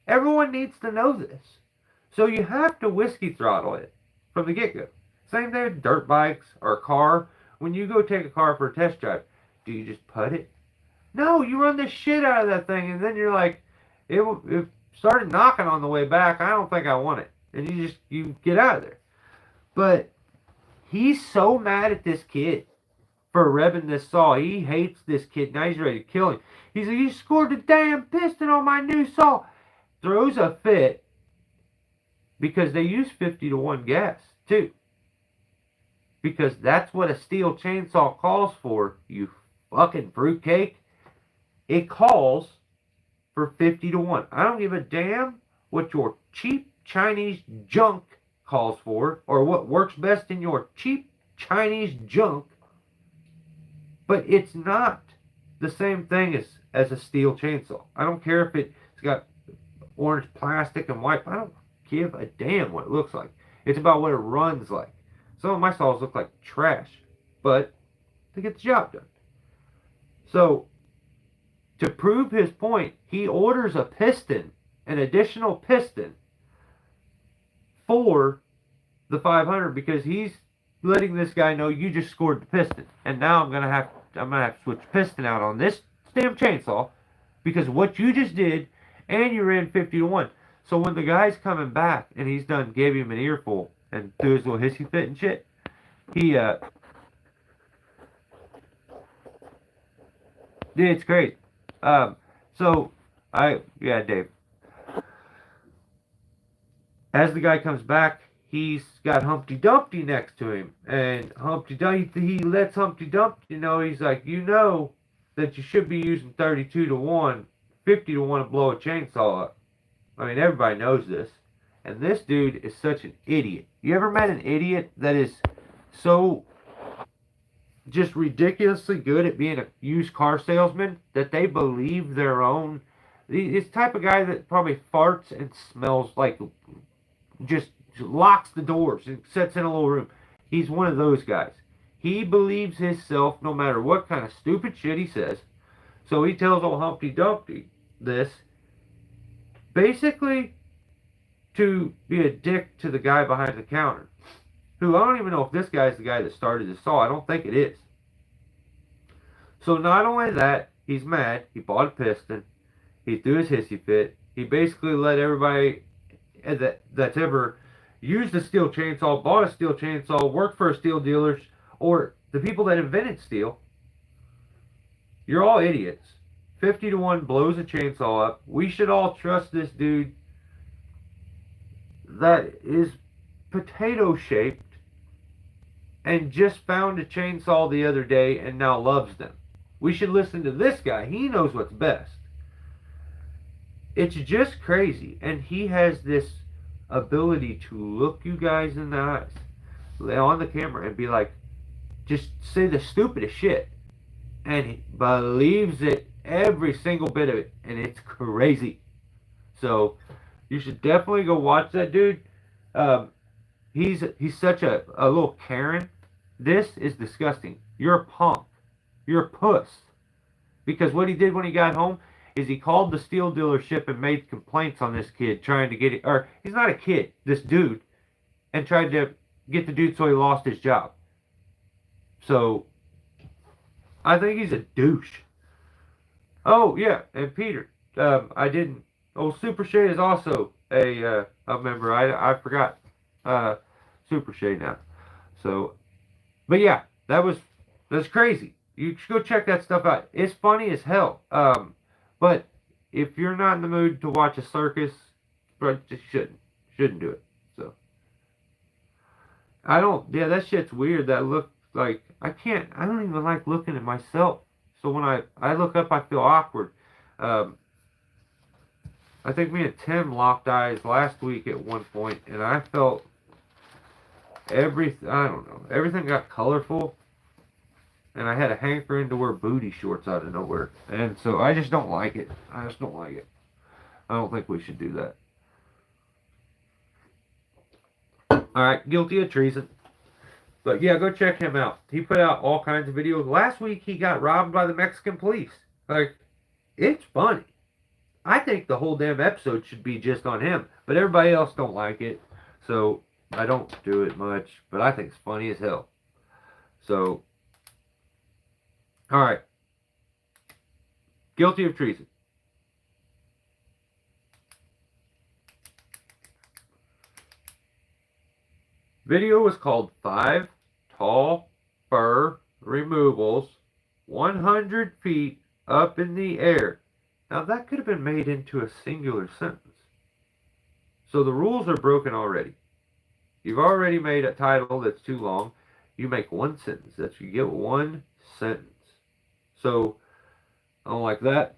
Everyone needs to know this. So you have to whiskey throttle it from the get-go. Same thing with dirt bikes or a car. When you go take a car for a test drive, do you just put it? No, you run the shit out of that thing, and then you're like, it started knocking on the way back. I don't think I want it. And you get out of there. But he's so mad at this kid for revving this saw. He hates this kid. Now he's ready to kill him. He's like, "You scored the damn piston on my new saw." Throws a fit because they use 50-to-1 gas, too. Because that's what a steel chainsaw calls for, you fucking fruitcake. It calls for 50-to-1. I don't give a damn what your cheap Chinese junk calls for, or what works best in your cheap Chinese junk. But it's not the same thing as a steel chainsaw. I don't care if it's got orange plastic and white. I don't give a damn what it looks like. It's about what it runs like. Some of my saws look like trash, but they get the job done. So, to prove his point, he orders a piston, an additional piston, for the 500 because he's letting this guy know you just scored the piston, and now I'm gonna have to switch piston out on this damn chainsaw because what you just did, and you ran 50-to-1. So when the guy's coming back and he's done, gave him an earful and do his little hissy fit and shit, it's crazy. Dave. As the guy comes back, he's got Humpty Dumpty next to him, and Humpty Dumpty, he lets Humpty Dumpty know, he's like, you know that you should be using 32-to-1, 50-to-1 to blow a chainsaw up. I mean, everybody knows this. And this dude is such an idiot. You ever met an idiot that is so just ridiculously good at being a used car salesman that they believe their own? This type of guy that probably farts and smells like, just locks the doors and sits in a little room. He's one of those guys. He believes himself no matter what kind of stupid shit he says. So he tells old Humpty Dumpty this, basically to be a dick to the guy behind the counter, who I don't even know if this guy's the guy that started the saw. I don't think it is. So not only that, he's mad. He bought a piston. He threw his hissy fit. He basically let everybody that's ever used a steel chainsaw, bought a steel chainsaw, worked for a steel dealer, or the people that invented steel, you're all idiots. 50-to-1 blows a chainsaw up. We should all trust this dude that is potato shaped and just found a chainsaw the other day and now loves them. We should listen to this guy. He knows what's best. It's just crazy. And he has this ability to look you guys in the eyes on the camera and be like, just say the stupidest shit. And he believes it, every single bit of it. And it's crazy. So you should definitely go watch that dude. He's such a little Karen. This is disgusting. You're a punk. You're a puss. Because what he did when he got home is he called the steel dealership and made complaints on this kid, trying to get it, or he's not a kid, this dude, and tried to get the dude so he lost his job. So I think he's a douche. Oh yeah, and Peter, Super Shay is also a member. I forgot Super Shay now. So, but yeah, that's crazy. You should go check that stuff out. It's funny as hell. But if you're not in the mood to watch a circus, bro, just shouldn't do it. So I don't. Yeah, that shit's weird. That look like I can't. I don't even like looking at myself. So when I look up, I feel awkward. Um, I think me and Tim locked eyes last week at one point, and I felt I don't know. Everything got colorful, and I had a hankering to wear booty shorts out of nowhere. And so I just don't like it. I just don't like it. I don't think we should do that. Alright, guilty of treason. But yeah, go check him out. He put out all kinds of videos. Last week he got robbed by the Mexican police. Like, it's funny. I think the whole damn episode should be just on him. But everybody else don't like it. So I don't do it much. But I think it's funny as hell. So, alright. Guilty of treason. Video was called 5 Tall Fur Removals 100 feet up in the air. Now that could have been made into a singular sentence. So the rules are broken already. You've already made a title that's too long. You make one sentence. You get one sentence. So I don't like that.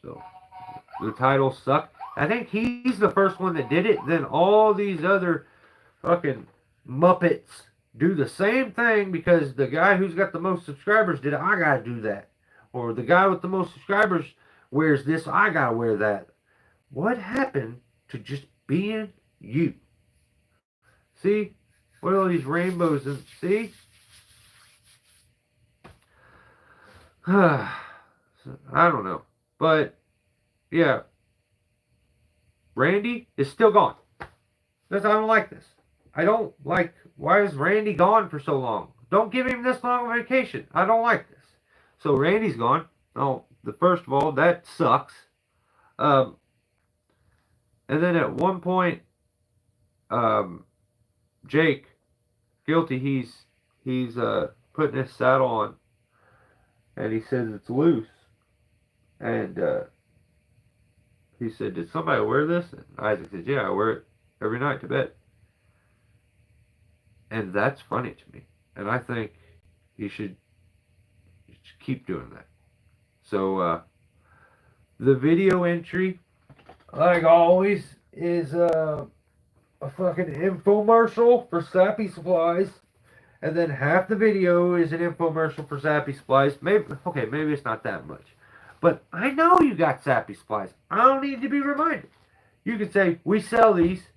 So the title sucked. I think he's the first one that did it. Then all these other fucking Muppets do the same thing because the guy who's got the most subscribers did it. I gotta do that. Or the guy with the most subscribers wears this. I gotta wear that. What happened to just being you? See? What are all these rainbows? And see? I don't know. But, yeah. Randy is still gone. I don't like this. I don't like, why is Randy gone for so long? Don't give him this long of a vacation. I don't like this. So Randy's gone. Oh, first of all, that sucks. And then at one point, Jake, guilty, he's putting his saddle on, and he says it's loose. And he said, did somebody wear this? And Isaac said, yeah, I wear it every night to bed. And that's funny to me. And I think you should keep doing that. So, the video entry, like always, is a fucking infomercial for Sappy Supplies. And then half the video is an infomercial for Sappy Supplies. Maybe it's not that much. But I know you got Sappy Supplies. I don't need to be reminded. You can say, we sell these.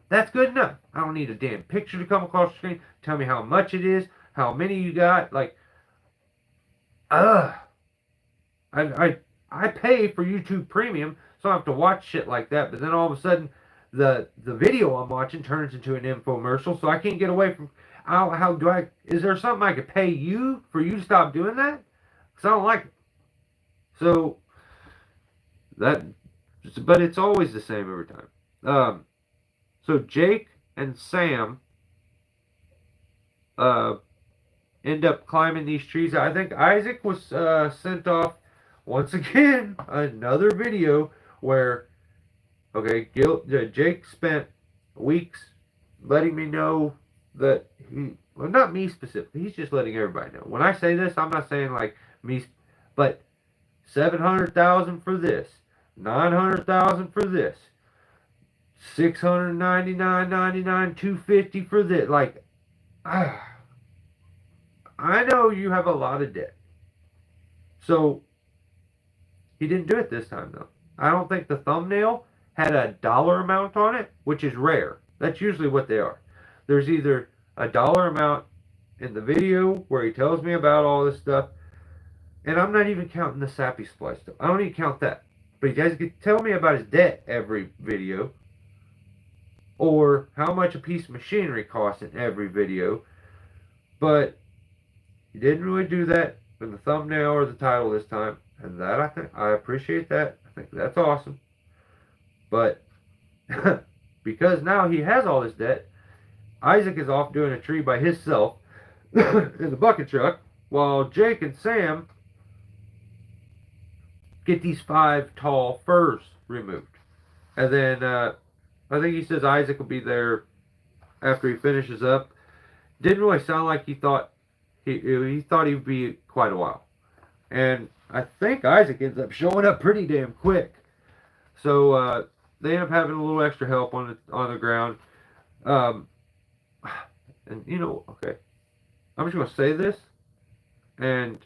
That's good enough. I don't need a damn picture to come across the screen. Tell me how much it is, how many you got. Like, I pay for YouTube Premium, so I don't have to watch shit like that. But then all of a sudden, the video I'm watching turns into an infomercial, so I can't get away from. How do I? Is there something I could pay you for you to stop doing that? Because I don't like it. So but it's always the same every time. So Jake and Sam end up climbing these trees. I think Isaac was sent off once again. Another video where, Jake spent weeks letting me know that well, not me specifically. He's just letting everybody know. When I say this, I'm not saying like me, but 700,000 for this, 900,000 for this. $699.99, $250 for this. Like, I know you have a lot of debt. So, he didn't do it this time, though. I don't think the thumbnail had a dollar amount on it, which is rare. That's usually what they are. There's either a dollar amount in the video where he tells me about all this stuff, and I'm not even counting the Sappy Supply stuff. I don't even count that. But you guys can tell me about his debt every video, or how much a piece of machinery costs in every video. But you didn't really do that in the thumbnail or the title this time. And that, I appreciate that. I think that's awesome. But because now he has all this debt. Isaac is off doing a tree by himself in the bucket truck, while Jake and Sam get these 5 tall firs removed. And then I think he says Isaac will be there after he finishes up. Didn't really sound like he thought he thought he'd be quite a while. And I think Isaac ends up showing up pretty damn quick. So they end up having a little extra help on the ground. Um, and okay, I'm just gonna say this, and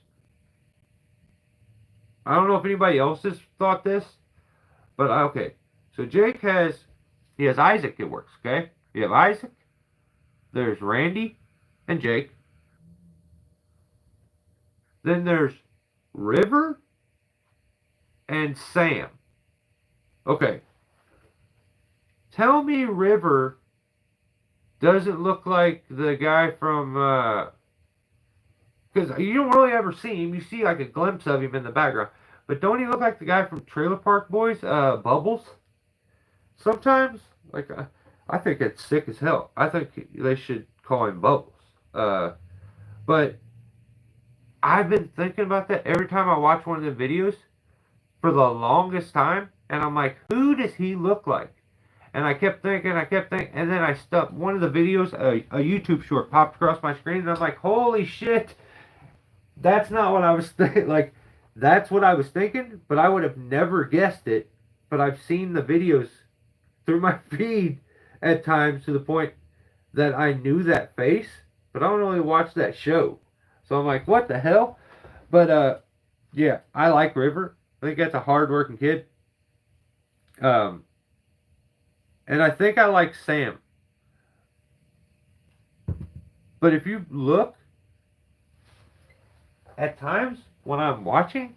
I don't know if anybody else has thought this, but okay. So Jake has Isaac. It works. Okay, you have Isaac. There's Randy and Jake. Then there's River and Sam. Okay. Tell me River doesn't look like the guy from, because you don't really ever see him. You see like a glimpse of him in the background. But don't he look like the guy from Trailer Park Boys, Bubbles? Sometimes, like, I think it's sick as hell. I think they should call him Bubbles. But I've been thinking about that every time I watch one of the videos for the longest time, and I'm like, who does he look like? And I kept thinking, and then I stopped. One of the videos, a YouTube short, popped across my screen, and I'm like, holy shit, that's not what I was thinking. Like, that's what I was thinking, but I would have never guessed it. But I've seen the videos through my feed at times to the point that I knew that face, but I don't really watch that show. So I'm like, what the hell? But yeah, I like River. I think that's a hard-working kid. And I think I like Sam. But if you look, at times when I'm watching,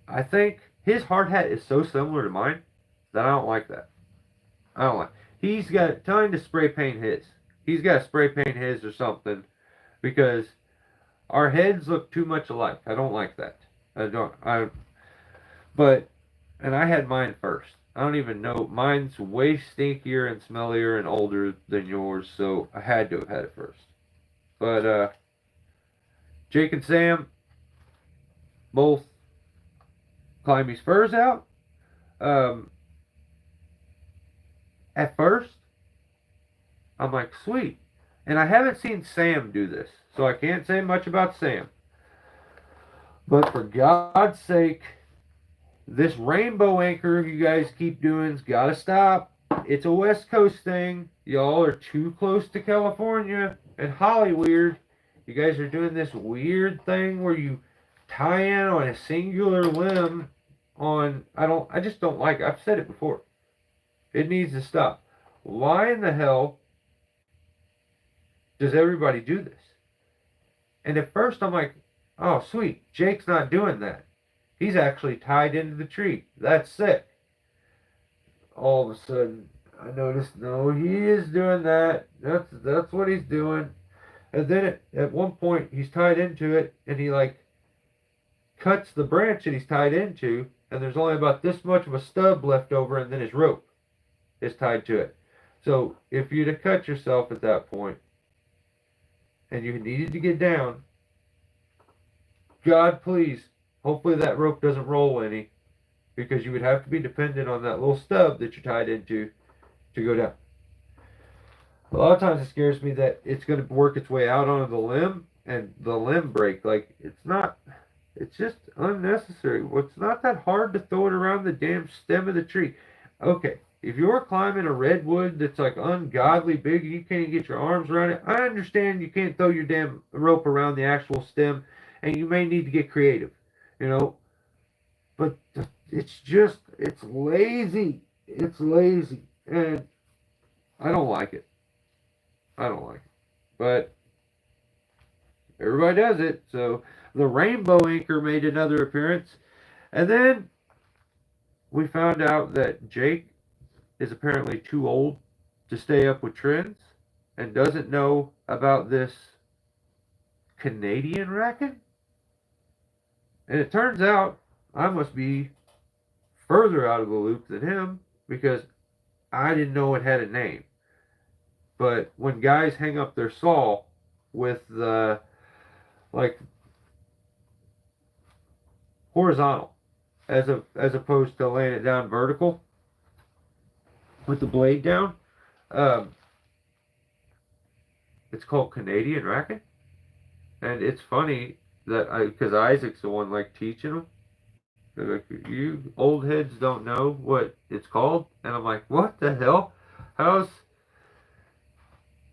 I think his hard hat is so similar to mine that I don't like that. I don't like. Tell him to spray paint his. He's got to spray paint his or something, because our heads look too much alike. I don't like that. And I had mine first. I don't even know. Mine's way stinkier and smellier and older than yours, so I had to have had it first. But Jake and Sam both climb these firs out. At first, I'm like, sweet. And I haven't seen Sam do this, so I can't say much about Sam. But for God's sake, this rainbow anchor you guys keep doing's gotta stop. It's a West Coast thing. Y'all are too close to California and Hollywood. You guys are doing this weird thing where you tie in on a singular limb on, I just don't like it. I've said it before. It needs to stop. Why in the hell does everybody do this? And at first I'm like, oh sweet, Jake's not doing that. He's actually tied into the tree. That's sick. All of a sudden, I noticed, no, he is doing that. That's what he's doing. And then at one point, he's tied into it, and he like cuts the branch that he's tied into, and there's only about this much of a stub left over, and then his rope is tied to it. So if you'd have cut yourself at that point, and you needed to get down, God please, hopefully that rope doesn't roll any, because you would have to be dependent on that little stub that you're tied into to go down. A lot of times it scares me that it's going to work its way out onto the limb and the limb break. Like, it's just unnecessary. It's not that hard to throw it around the damn stem of the tree. Okay, if you're climbing a redwood that's like ungodly big, you can't get your arms around it, I understand you can't throw your damn rope around the actual stem, and you may need to get creative, but it's lazy. It's lazy, and I don't like it. But everybody does it. So the rainbow anchor made another appearance, and then we found out that Jake is apparently too old to stay up with trends and doesn't know about this Canadian racket. And it turns out I must be further out of the loop than him, because I didn't know it had a name. But when guys hang up their saw with the like horizontal as opposed to laying it down vertical with the blade down, um, it's called Canadian racket, and it's funny that I because Isaac's the one like teaching them. They're like, you old heads don't know what it's called, and I'm like, what the hell? How's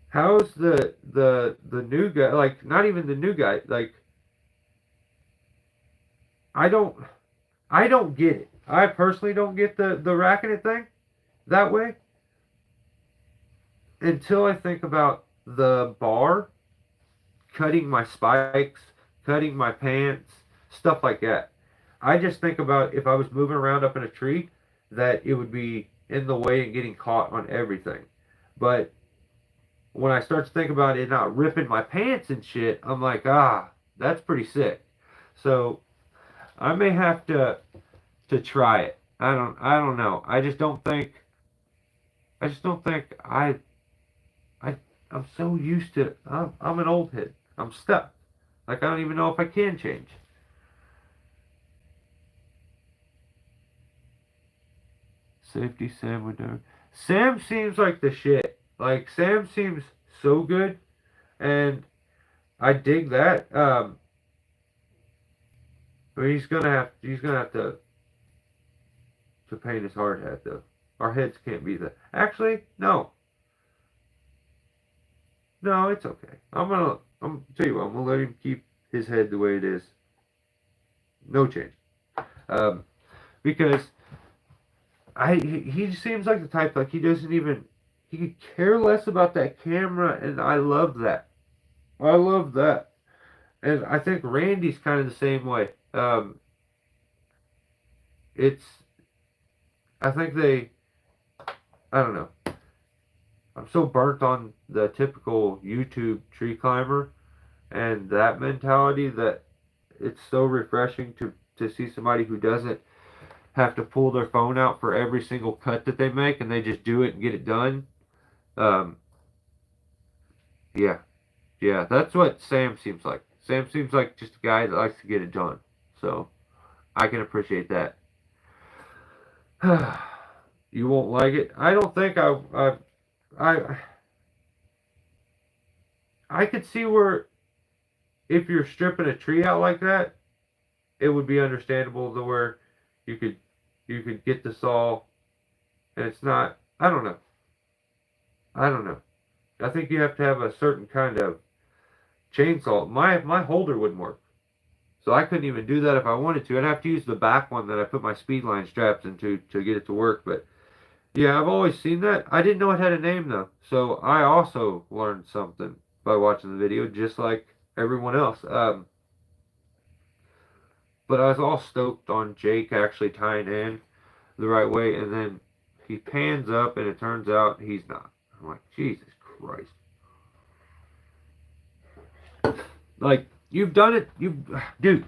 how's the new guy like? Not even the new guy. Like I don't I don't get it. I personally don't get the racking it thing that way until I think about the bar cutting my spikes, cutting my pants, stuff like that. I just think about if I was moving around up in a tree, that it would be in the way and getting caught on everything. But when I start to think about it not ripping my pants and shit, I'm like, that's pretty sick. So I may have to try it. I don't know. I just don't think I I'm so used to I'm an old head. I'm stuck. Like I don't even know if I can change. Safety Sam would never. Sam seems like the shit. Like Sam seems so good, and I dig that. But he's gonna have to paint his hard hat though. Our heads can't be that. Actually, no, no, it's okay. I'm tell you what. I'm gonna let him keep his head the way it is. No change. Um, because he seems like the type like he doesn't even he could care less about that camera, and I love that. I love that, and I think Randy's kind of the same way. It's I think they I don't know. I'm so burnt on the typical YouTube tree climber and that mentality that it's so refreshing to see somebody who doesn't have to pull their phone out for every single cut that they make and they just do it and get it done. Um, yeah, yeah, that's what Sam seems like. Sam seems like just a guy that likes to get it done. So I can appreciate that. You won't like it. I don't think I I could see where if you're stripping a tree out like that, it would be understandable to where you could you could get the saw and it's not. I don't know. I don't know. I think you have to have a certain kind of chainsaw. My holder wouldn't work, so I couldn't even do that if I wanted to. I'd have to use the back one that I put my speed line straps into to get it to work. But yeah, I've always seen that. I didn't know it had a name though, so I also learned something by watching the video, just like everyone else. But I was all stoked on Jake actually tying in the right way, and then he pans up, and it turns out he's not. I'm like, Jesus Christ! Like you've done it, dude.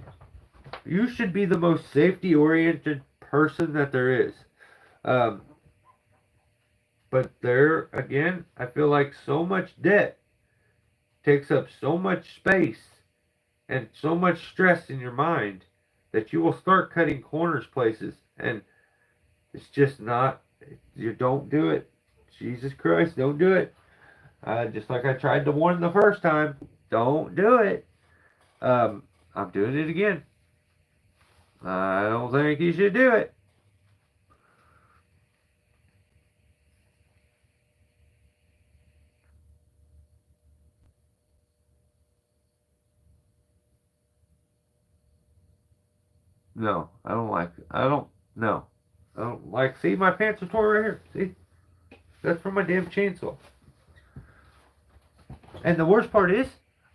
You should be the most safety-oriented person that there is. Um, but there again, I feel like so much debt takes up so much space and so much stress in your mind that you will start cutting corners places, and it's just not. You don't do it. Jesus Christ, don't do it. Just like I tried to warn the first time, don't do it. Um, I'm doing it again. I don't think you should do it. No, I don't like it. I don't. No, I don't like. See, my pants are torn right here. See, that's from my damn chainsaw. And the worst part is,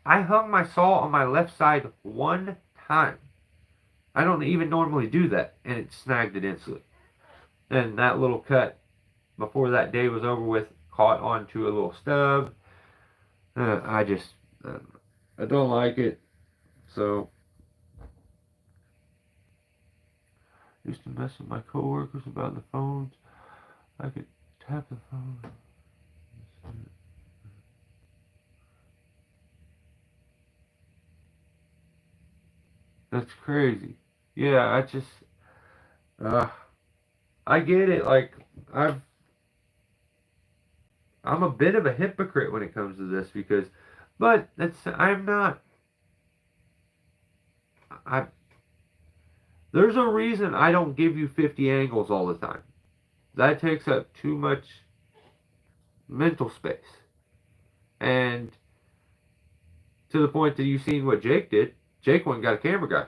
I hung my saw on my left side one time. I don't even normally do that, and it snagged it instantly. And that little cut before that day was over with caught onto a little stub. I just, uh, I don't like it. So, used to mess with my coworkers about the phones. I could tap the phone. That's crazy. Yeah, uh, I get it. Like, I've, I'm a bit of a hypocrite when it comes to this because, but I'm not, I, there's a reason I don't give you 50 angles all the time. That takes up too much mental space. And to the point that you've seen what Jake did, Jake went and got a camera guy.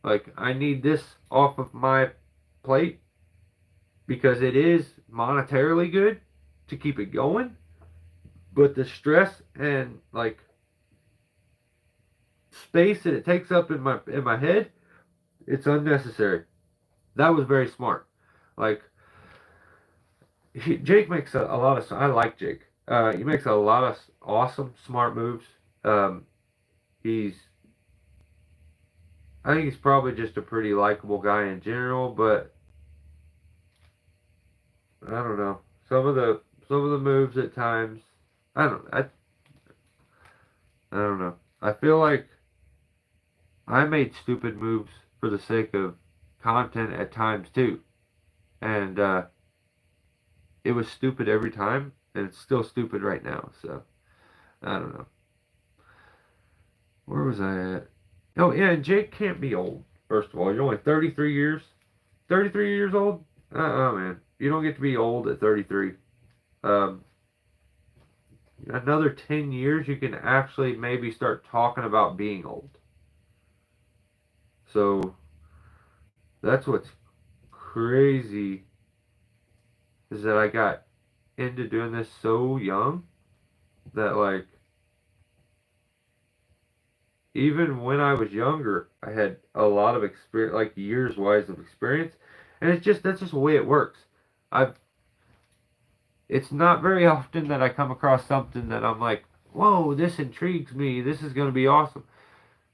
Like, I need this off of my plate because it is monetarily good to keep it going, but the stress and like space that it takes up in my head, it's unnecessary. That was very smart. Like Jake makes a lot of. I like Jake. He makes a lot of awesome, smart moves. Um, he's. I think he's probably just a pretty likable guy in general, but I don't know. Some of the moves at times, I don't know. I feel like I made stupid moves for the sake of content at times too, and it was stupid every time, and it's still stupid right now. So I don't know. Where was I at? Oh yeah, and Jake can't be old. First of all, you're only 33 years. 33 years old? Man, you don't get to be old at 33. Um, another 10 years, you can actually maybe start talking about being old. So that's what's crazy is that I got into doing this so young that like even when I was younger, I had a lot of experience, like years wise of experience, and that's just the way it works. I've it's not very often that I come across something that I'm like, whoa, this intrigues me. This is going to be awesome.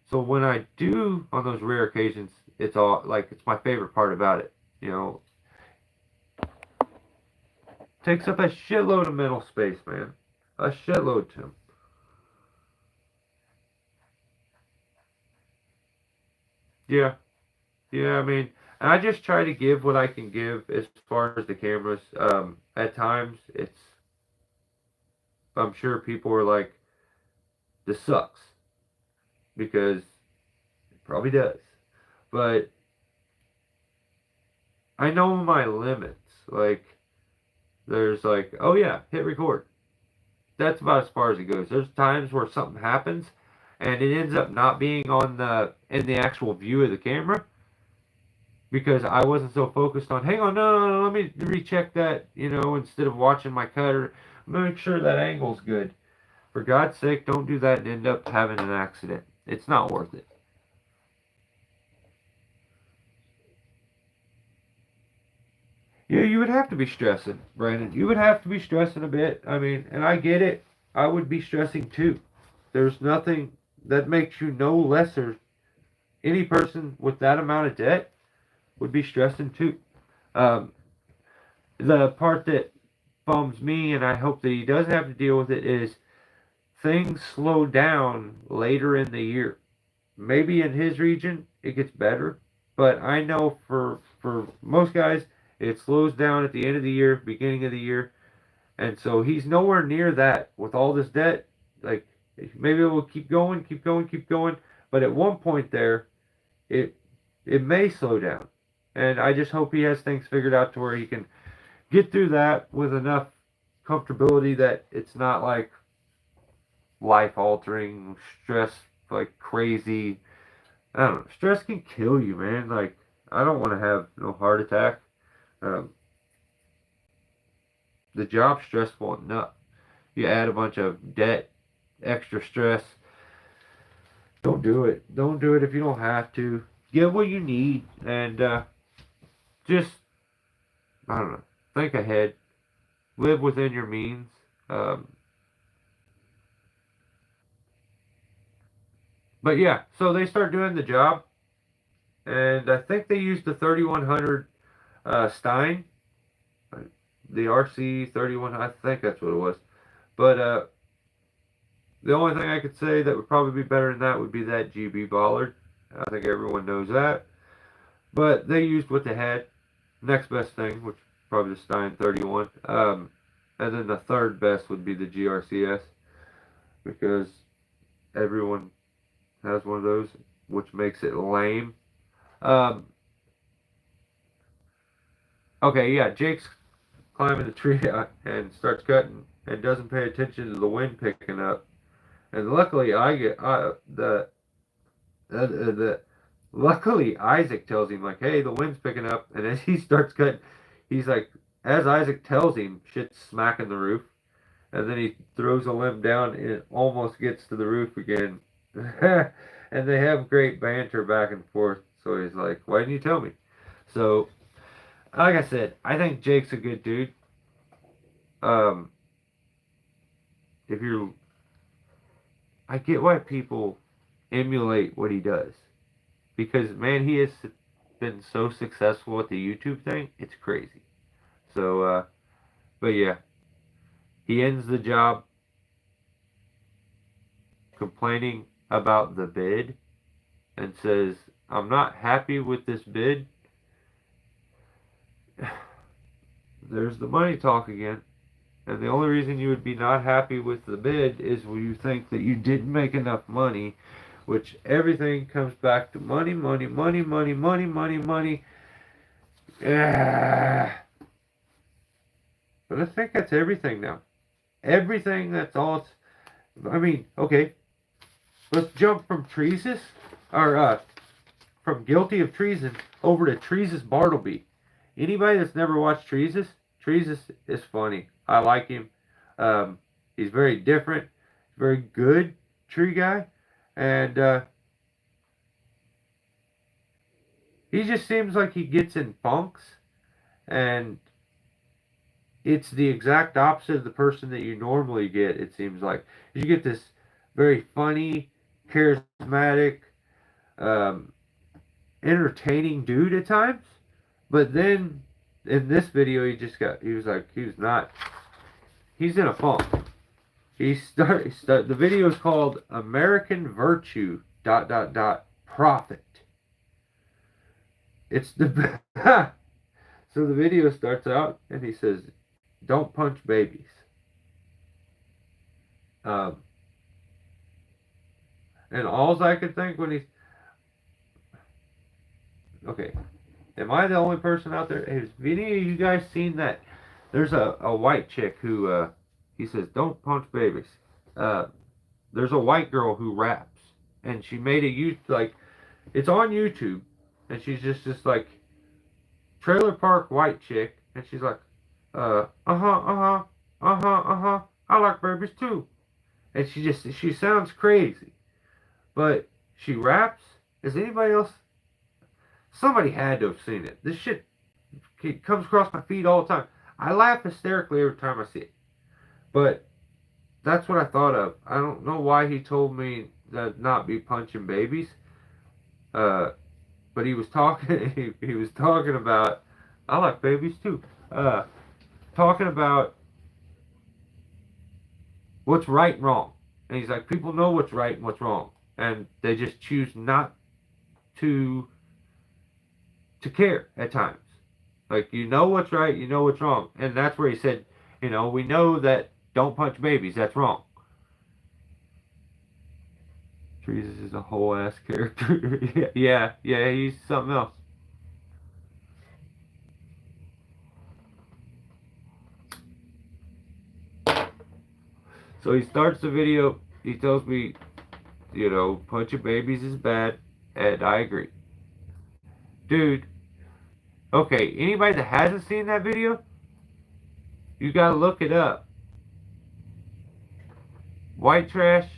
So when I do on those rare occasions, it's all like it's my favorite part about it. You know, takes up a shitload of mental space, man. A shitload, Tim. Yeah, yeah. I mean, I just try to give what I can give as far as the cameras. At times, I'm sure people are like, this sucks because it probably does. But I know my limits. Like, there's like, oh yeah, hit record. That's about as far as it goes. There's times where something happens and it ends up not being on the in the actual view of the camera because I wasn't so focused on, hang on, no, let me recheck that, instead of watching my cutter, make sure that angle's good. For God's sake, don't do that and end up having an accident. It's not worth it. Yeah, you would have to be stressing, Brandon. You would have to be stressing a bit. I mean, and I get it. I would be stressing too. There's nothing that makes you no lesser. Any person with that amount of debt would be stressing too. Um, the part that bums me, and I hope that he doesn't have to deal with it, is things slow down later in the year. Maybe in his region it gets better, but I know for most guys it slows down at the end of the year, beginning of the year, and so he's nowhere near that with all this debt. Like maybe it will keep going, keep going, keep going, but at one point there, it it may slow down, and I just hope he has things figured out to where he can get through that with enough comfortability that it's not like life altering stress like crazy. I don't know. Stress can kill you, man. Like I don't want to have no heart attack. Um, the job's stressful enough. You add a bunch of debt, extra stress. Don't do it. Don't do it if you don't have to. Get what you need and just I don't know. Think ahead. Live within your means. Um, but yeah, so they start doing the job, and I think they used the 3100 Stein. the RC31. I think that's what it was. But the only thing I could say that would probably be better than that would be that GB Bollard. I think everyone knows that. But they used what they had. Next best thing, which is probably the Stein 31. And then the third best would be the GRCS, because everyone has one of those, which makes it lame. Um, okay, yeah, Jake's climbing the tree and starts cutting and doesn't pay attention to the wind picking up. And luckily, the luckily Isaac tells him like, "Hey, the wind's picking up." And as he starts cutting, he's like, as Isaac tells him, shit's smacking the roof. And then he throws a limb down and it almost gets to the roof again. And they have great banter back and forth. So he's like, "Why didn't you tell me?" So, like I said, I think Jake's a good dude. Um, if you're, I get why people emulate what he does, because man, he has been so successful with the YouTube thing. It's crazy. So, but yeah, he ends the job complaining about the bid and says, "I'm not happy with this bid." There's the money talk again. And the only reason you would be not happy with the bid is when you think that you didn't make enough money, which everything comes back to money, money, money, money, money, money, money. But I think that's everything now. Everything, that's all it's, I mean, okay, let's jump from treason, or from guilty of treason over to Treasus Bartleby. Anybody that's never watched Treasus is funny. I like him. He's very different, very good tree guy, and he just seems like he gets in funks, and it's the exact opposite of the person that you normally get. It seems like you get this very funny, charismatic, um, entertaining dude at times, but then in this video he's in a funk. The video is called American Virtue profit. It's the so the video starts out and he says, "Don't punch babies." And all I could think when he's okay, am I the only person out there? Has any of you guys seen that? There's a white chick who he says, "Don't punch babies." There's a white girl who raps, and she made it's on YouTube, and she's just like trailer park white chick, and she's like, I like babies too, and she sounds crazy, but she raps. Is anybody else? Somebody had to have seen it. This shit comes across my feed all the time. I laugh hysterically every time I see it. But that's what I thought of. I don't know why he told me to not be punching babies. But he was talking. He was talking about. I like babies too. Talking about what's right and wrong. And he's like, people know what's right and what's wrong, and they just choose not to care at times. Like, you know what's right, you know what's wrong. And that's where he said, we know that don't punch babies, that's wrong. Treasus is a whole ass character. yeah, he's something else. So he starts the video, he tells me, punching babies is bad, and I agree. Dude, okay, anybody that hasn't seen that video, you gotta look it up. White trash.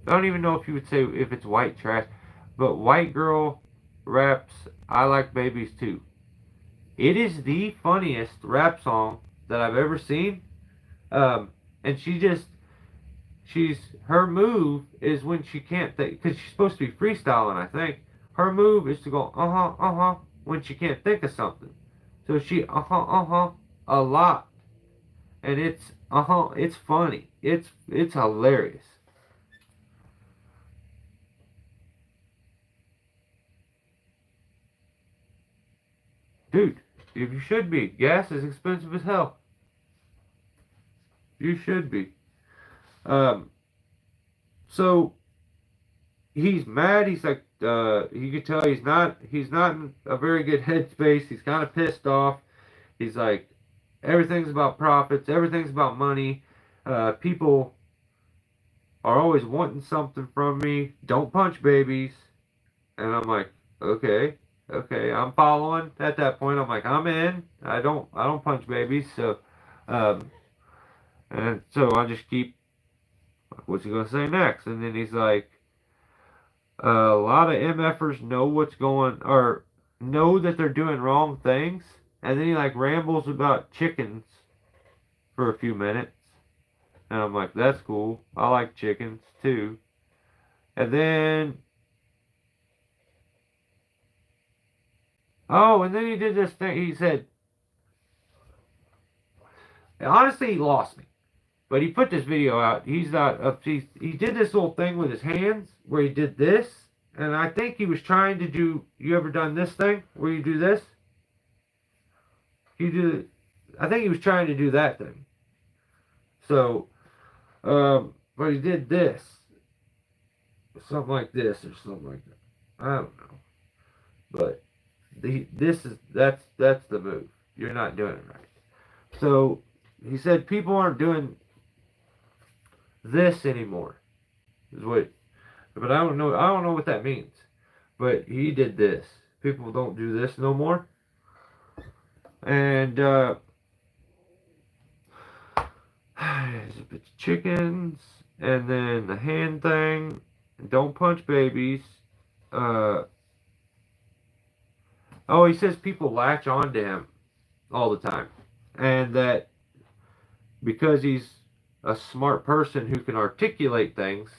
I don't even know if you would say if it's white trash, but white girl raps "I like babies too." It is the funniest rap song that I've ever seen. And her move is when she can't think, because she's supposed to be freestyling, I think. Her move is to go when she can't think of something. So she a lot, and it's funny. It's hilarious. Dude, if you should be. Gas is expensive as hell. You should be. Um, so he's mad. He's like, you can tell he's not in a very good headspace. He's kind of pissed off. He's like, everything's about profits. Everything's about money. People are always wanting something from me. Don't punch babies. And I'm like, okay, okay, I'm following. At that point, I'm like, I'm in. I don't punch babies. So, um, and so I just keep. What's he gonna say next? And then he's like, a lot of MFers know what's going, or know that they're doing wrong things. And then he like rambles about chickens for a few minutes. And I'm like, that's cool. I like chickens too. And then, oh, and then he did this thing. He said, honestly, he lost me. But he put this video out. He's not up. He did this little thing with his hands where he did this. And I think he was trying to do. You ever done this thing where you do this? You do. I think he was trying to do that thing. So, but he did this, something like this or something like that. I don't know. But that's the move. You're not doing it right. So he said people aren't doing this anymore. Is what, but I don't know. I don't know what that means. But he did this. People don't do this no more. And it's chickens, and then the hand thing. Don't punch babies. Uh, oh, he says people latch on to him all the time, and that because he's a smart person who can articulate things,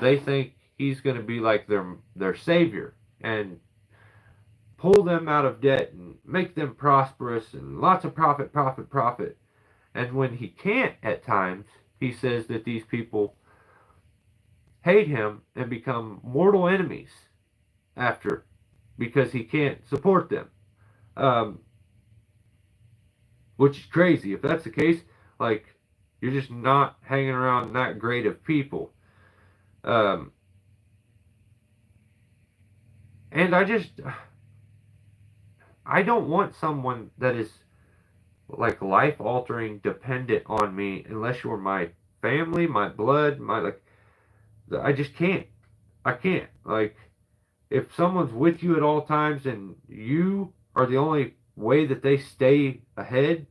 they think he's going to be like their savior and pull them out of debt and make them prosperous and lots of profit, profit, profit. And when he can't at times, he says that these people hate him and become mortal enemies after because he can't support them. Um, which is crazy. If that's the case, like, you're just not hanging around that great of people. Um, and I don't want someone that is like life altering dependent on me unless you're my family, my blood, my like. I just can't. I can't. Like, if someone's with you at all times and you are the only way that they stay ahead,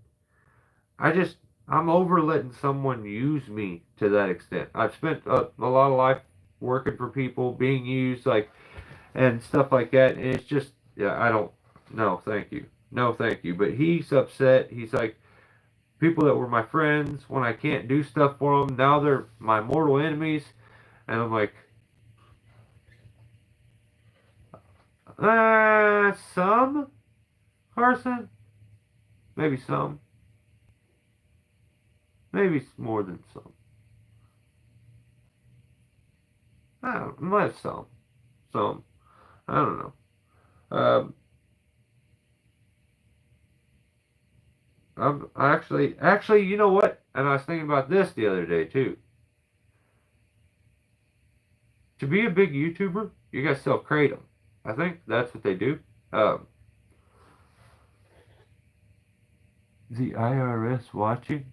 I'm over letting someone use me to that extent. I've spent a lot of life working for people, being used, like, and stuff like that, and it's just, yeah, I don't, no, thank you. No, thank you. But he's upset. He's like, people that were my friends, when I can't do stuff for them, now they're my mortal enemies. And I'm like, some person, maybe some, maybe more than some. I don't know, might some. I don't know. Um, I'm actually, you know what? And I was thinking about this the other day too. To be a big YouTuber, you gotta sell kratom. I think that's what they do. Um, the IRS watching?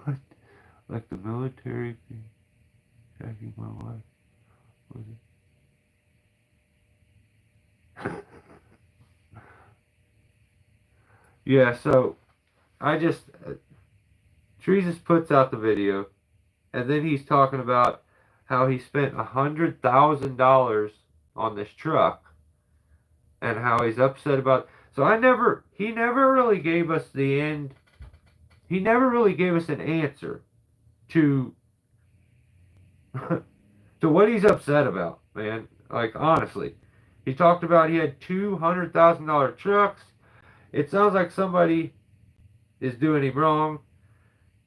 What? Like the military tracking my wife? Was it? Yeah, so I just Treesus puts out the video, and then he's talking about how he spent $100,000 on this truck, and how he's upset about. So he never really gave us the end. He never really gave us an answer to to what he's upset about, man. Like, honestly, he talked about he had $200,000 trucks. it sounds like somebody is doing him wrong.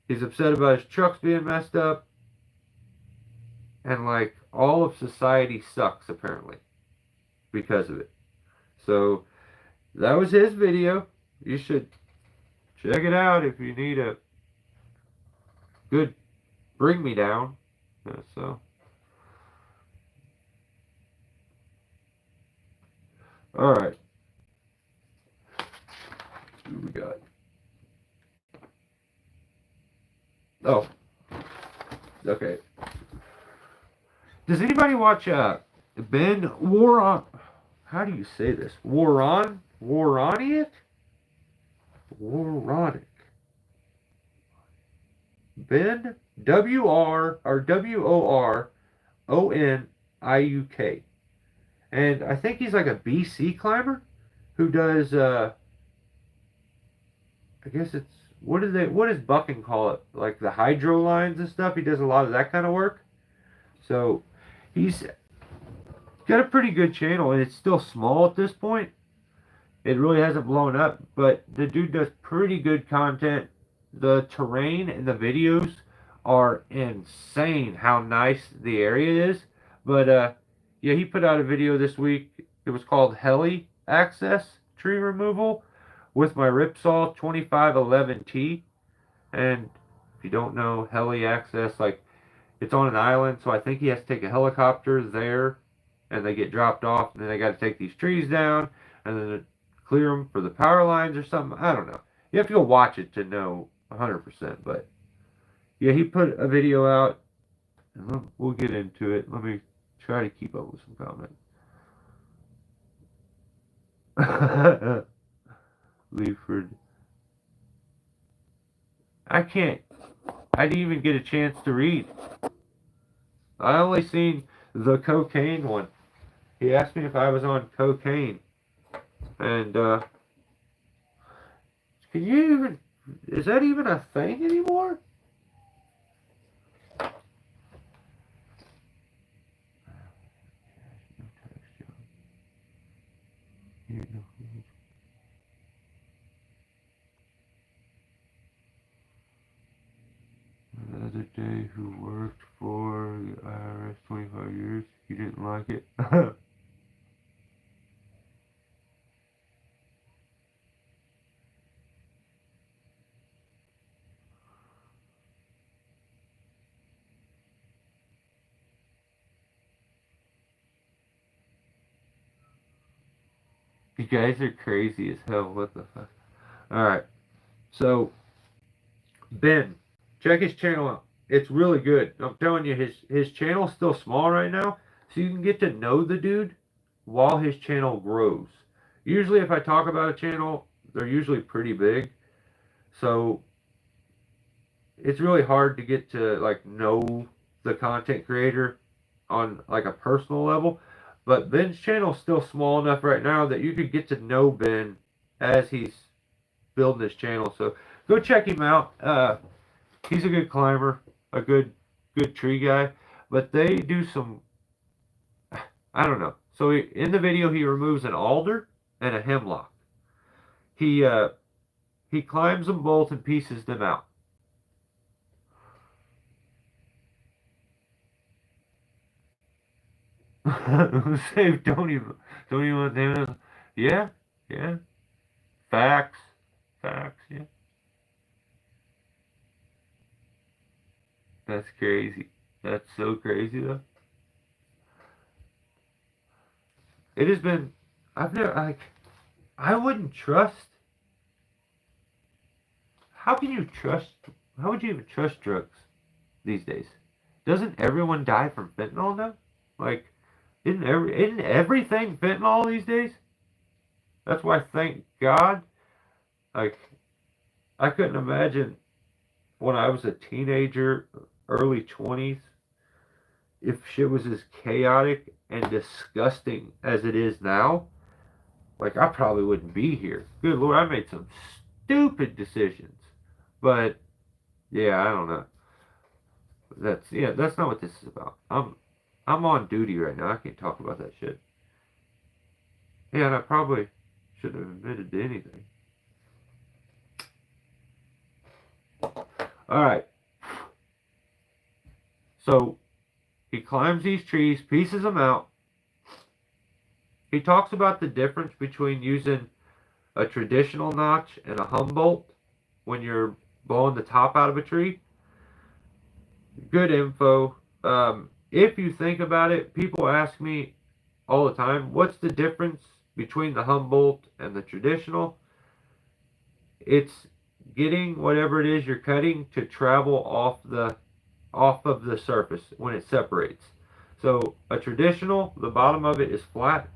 He's upset about his trucks being messed up. And like all of society sucks apparently because of it. So that was his video. You should check it out if you need a good bring me down. So all right. Who we got? Oh, okay. Does anybody watch Ben Waron? How do you say this? Waronic? Waronic. Ben W-R or Woroniuk. And I think he's like a BC climber who does I guess it's what does Bucking call it? Like the hydro lines and stuff. He does a lot of that kind of work. So he's got a pretty good channel, and it's still small at this point. It really hasn't blown up, but the dude does pretty good content. The terrain and the videos are insane how nice the area is. But yeah, he put out a video this week. It was called Heli Access Tree Removal with my Ripsaw 2511T. And if you don't know, Heli Access, like, it's on an island, so I think he has to take a helicopter there, and they get dropped off, and then they got to take these trees down, and then clear them for the power lines or something. I don't know. You have to go watch it to know 100%. But yeah, he put a video out, and we'll get into it. Let me try to keep up with some comments. Leaford. I didn't even get a chance to read. I only seen the cocaine one. He asked me if I was on cocaine. And, is that even a thing anymore? The other day, who worked for the IRS 25 years, he didn't like it. You guys are crazy as hell. What the fuck? Alright. So, Ben, check his channel out. It's really good. I'm telling you, his channel's still small right now, so you can get to know the dude while his channel grows. Usually if I talk about a channel, they're usually pretty big. So it's really hard to get to like know the content creator on like a personal level. But Ben's channel's still small enough right now that you could get to know Ben as he's building his channel. So go check him out. He's a good climber, a good tree guy. But they do some, I don't know. So in the video, he removes an alder and a hemlock. He climbs them both and pieces them out. Save, don't even want them. Yeah, facts, yeah. That's crazy. That's so crazy though. It has been. I've never like. I wouldn't trust. How can you trust? How would you even trust drugs these days? Doesn't everyone die from fentanyl now? Like, isn't everything fentanyl these days? That's why, thank God. Like, I couldn't imagine when I was a teenager, early 20s, if shit was as chaotic and disgusting as it is now. Like, I probably wouldn't be here. Good Lord, I made some stupid decisions. But, yeah, I don't know. That's not what this is about. I'm on duty right now. I can't talk about that shit. Yeah, and I probably shouldn't have admitted to anything. All right. So he climbs these trees, pieces them out. He talks about the difference between using a traditional notch and a Humboldt when you're blowing the top out of a tree. Good info. If you think about it, people ask me all the time, what's the difference between the Humboldt and the traditional? It's getting whatever it is you're cutting to travel off of the surface when it separates. So a traditional, the bottom of it is flat,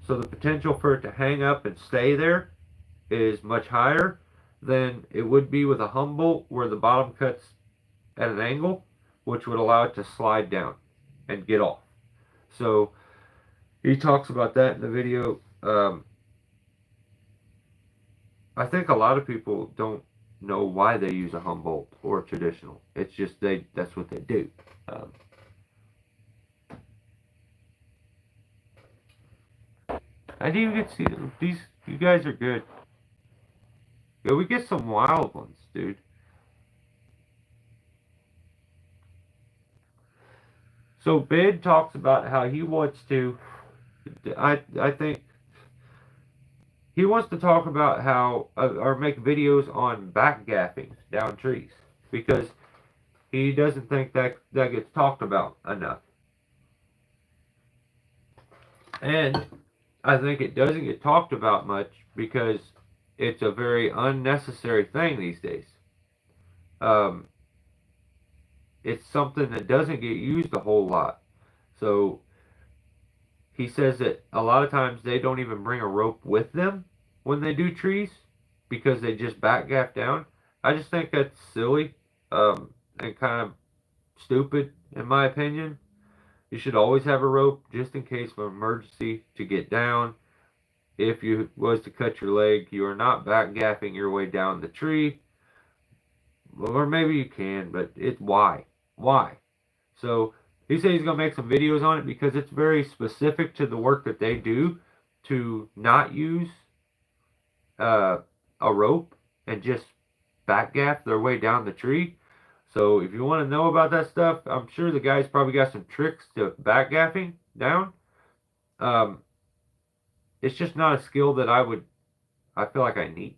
so the potential for it to hang up and stay there is much higher than it would be with a Humboldt where the bottom cuts at an angle, which would allow it to slide down and get off. So he talks about that in the video. I think a lot of people don't know why they use a Humboldt or a traditional. It's just that's what they do. Um, I didn't even get to see them. These you guys are good. Yeah, we get some wild ones, dude. So Bid talks about how he wants to. I think he wants to talk about how or make videos on backgaffing down trees because he doesn't think that gets talked about enough. And I think it doesn't get talked about much because it's a very unnecessary thing these days. Um, it's something that doesn't get used a whole lot. So he says that a lot of times they don't even bring a rope with them when they do trees because they just backgaff down. I just think that's silly and kind of stupid in my opinion. You should always have a rope just in case of an emergency to get down. If you was to cut your leg, you are not backgaffing your way down the tree. Or maybe you can, but it's why? Why? So he said he's going to make some videos on it because it's very specific to the work that they do to not use uh, a rope and just backgaff their way down the tree. So if you want to know about that stuff, I'm sure the guy's probably got some tricks to backgaffing down. Um, it's just not a skill that I feel like I need.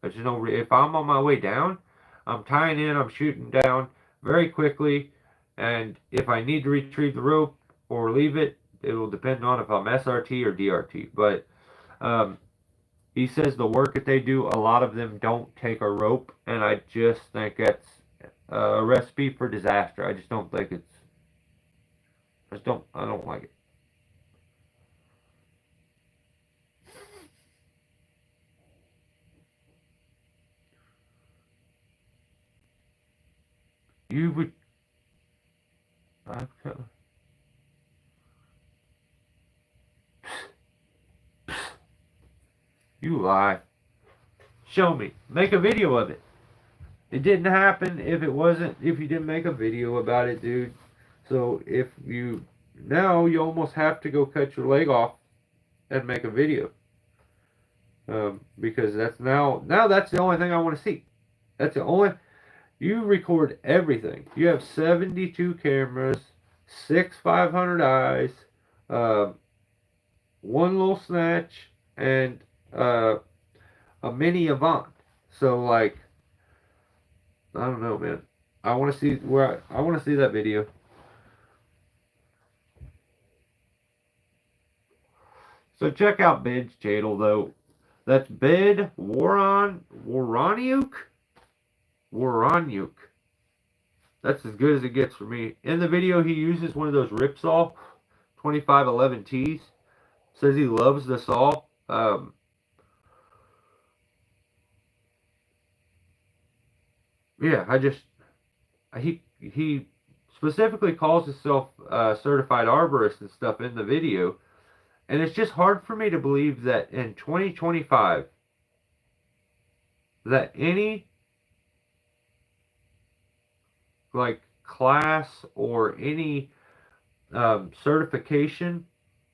But you know, if I'm on my way down, I'm tying in, I'm shooting down very quickly, and if I need to retrieve the rope or leave it, it will depend on if I'm SRT or DRT. But um, he says the work that they do, a lot of them don't take a rope, and I just think that's a recipe for disaster. I just don't think it's. I don't like it. You would. Okay. You lie. Show me. Make a video of it. It didn't happen if you didn't make a video about it, dude. So if you now you almost have to go cut your leg off and make a video. Because that's now that's the only thing I want to see. That's the only you record everything. You have 72 cameras, 500 eyes, uh, one little snatch, and a mini Avant. So like I don't know, man. I want to see I want to see that video. So check out Bed's channel though. That's Bed Waraniuk. Waraniuk. That's as good as it gets for me. In the video, he uses one of those Ripsaw 2511Ts. Says he loves the saw. Yeah, he specifically calls himself certified arborist and stuff in the video, and it's just hard for me to believe that in 2025 that any like class or any certification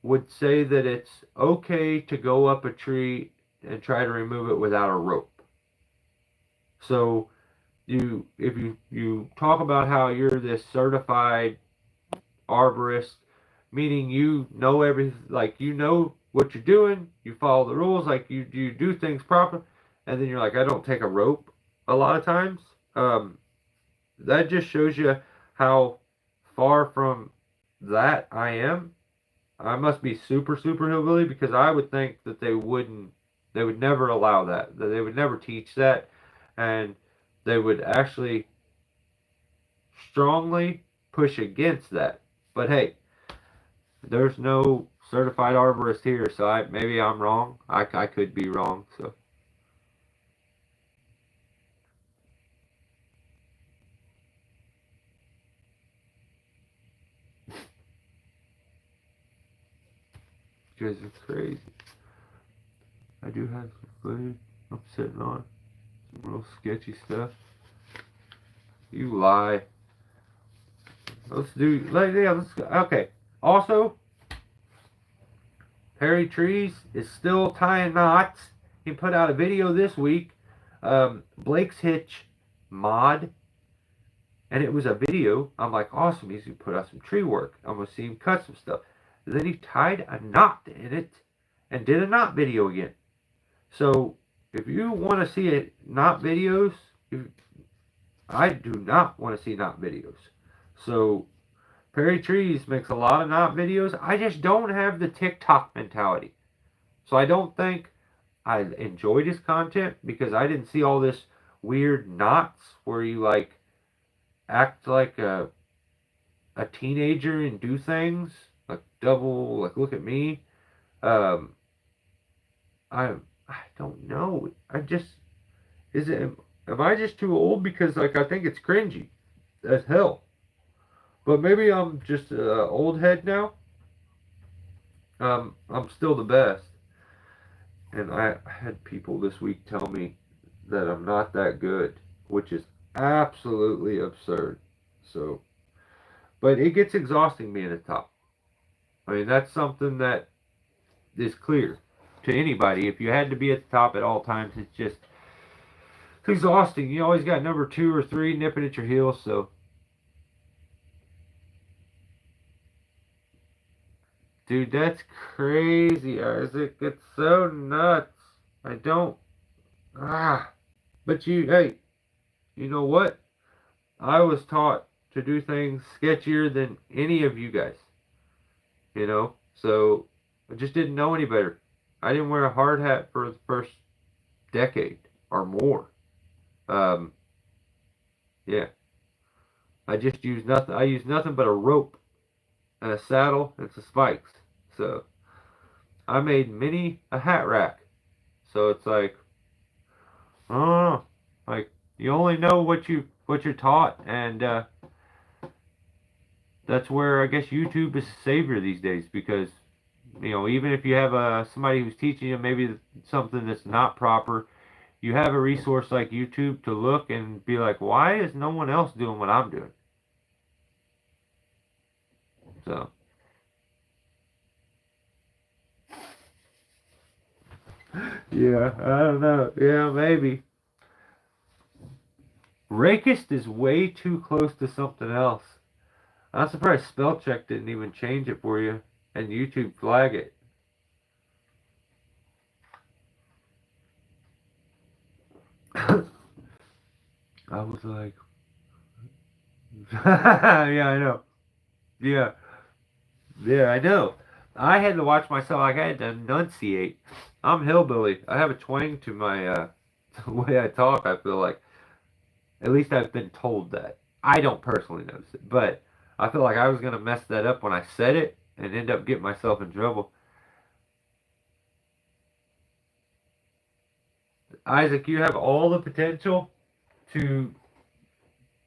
would say that it's okay to go up a tree and try to remove it without a rope. So you talk about how you're this certified arborist, meaning you know everything, like you know what you're doing, you follow the rules, like you do things proper, and then you're like, I don't take a rope a lot of times. Um, that just shows you how far from that I am. I must be super super hillbilly because I would think that they would never allow that they would never teach that, and they would actually strongly push against that. But hey, there's no certified arborist here, so maybe I'm wrong. I could be wrong. So you guys are crazy. I do have some footage I'm sitting on, some real sketchy stuff. You lie. Let's do. Yeah, let's go. Okay. Also, Harry Trees is still tying knots. He put out a video this week, Blake's Hitch mod, and it was a video. I'm like, awesome. He's gonna put out some tree work. I'm gonna see him cut some stuff. And then he tied a knot in it and did a knot video again. So if you want to see it, knot videos, I do not want to see knot videos. So Perry Trees makes a lot of knot videos. I just don't have the TikTok mentality. So I don't think I enjoyed his content because I didn't see all this weird knots where you like act like a teenager and do things like double, like look at me. Um, I don't know. I just is it am I just too old because like I think it's cringy as hell. But maybe I'm just an old head now. I'm still the best. And I had people this week tell me that I'm not that good, which is absolutely absurd. So, but it gets exhausting being at the top. I mean, that's something that is clear to anybody. If you had to be at the top at all times, it's exhausting. You always got number two or three nipping at your heels. So, dude, that's crazy, Isaac. It's so nuts. I don't. Ah. But hey, you know what? I was taught to do things sketchier than any of you guys. So I just didn't know any better. I didn't wear a hard hat for the first decade or more. Um, yeah, I just used nothing. I used nothing but a rope and a saddle and some spikes. So I made many a hat rack. So it's like, I don't know, like you only know what you're taught, and that's where I guess YouTube is a savior these days because even if you have somebody who's teaching you maybe something that's not proper, you have a resource like YouTube to look and be like, why is no one else doing what I'm doing? So, yeah, I don't know. Yeah, maybe. Rakist is way too close to something else. I'm surprised spell check didn't even change it for you and YouTube flag it. I was like, yeah, I know. Yeah, yeah, I know. I had to watch myself. Like I had to enunciate. I'm hillbilly. I have a twang to my the way I talk. I feel like at least I've been told that. I don't personally notice it, but I feel like I was gonna mess that up when I said it and end up getting myself in trouble. Isaac, you have all the potential to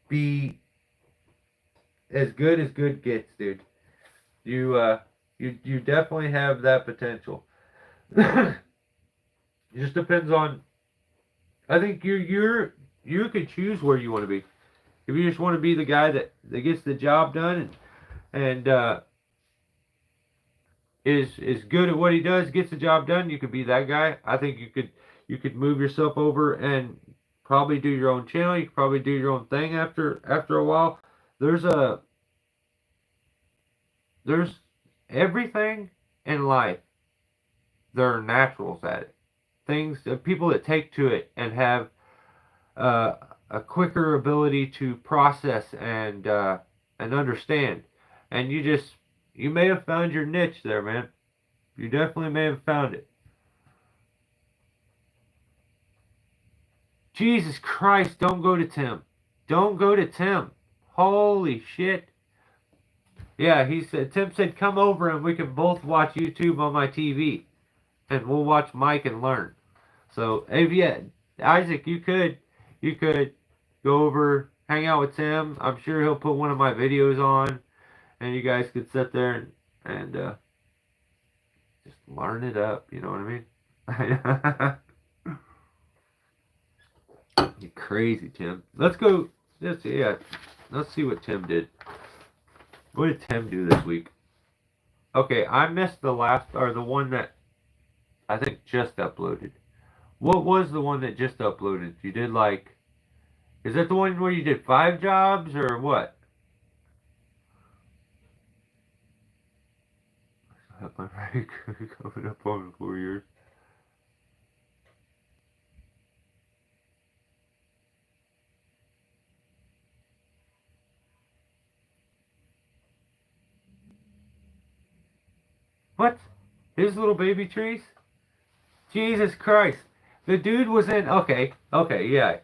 be as good gets, dude. You you definitely have that potential. It just depends on. I think you can choose where you want to be. If you just want to be the guy that gets the job done and is good at what he does, gets the job done, you could be that guy. I think you could move yourself over and probably do your own channel. You can probably do your own thing after a while. There's a there's everything in life. There are naturals at it. Things, people that take to it and have uh, a quicker ability to process and understand. And you may have found your niche there, man. You definitely may have found it. Jesus Christ, don't go to Tim. Don't go to Tim. Holy shit. Yeah, Tim said, come over and we can both watch YouTube on my TV. And we'll watch Mike and learn. So, if yeah, Isaac, you could go over, hang out with Tim. I'm sure he'll put one of my videos on, and you guys could sit there and just learn it up. You know what I mean? You crazy, Tim. Let's go. Let's see what Tim did. What did Tim do this week? Okay, I missed the one that I think just uploaded. What was the one that just uploaded? You did is that the one where you did 5 jobs or what? I have my break coming up on 4 years. What? His little baby trees? Jesus Christ. The dude was in okay, yeah.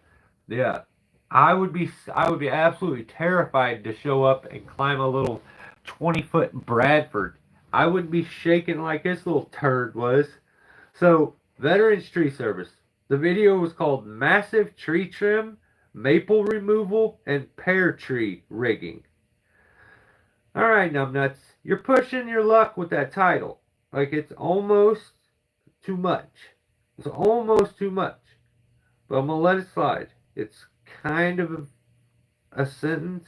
Yeah. I would be absolutely terrified to show up and climb a little 20-foot Bradford. I would be shaking like this little turd was. So, Veterans Tree Service. The video was called Massive Tree Trim, Maple Removal, and Pear Tree Rigging. Alright, numbnuts. You're pushing your luck with that title. Like, it's almost too much. It's almost too much. But I'm going to let it slide. It's kind of a sentence.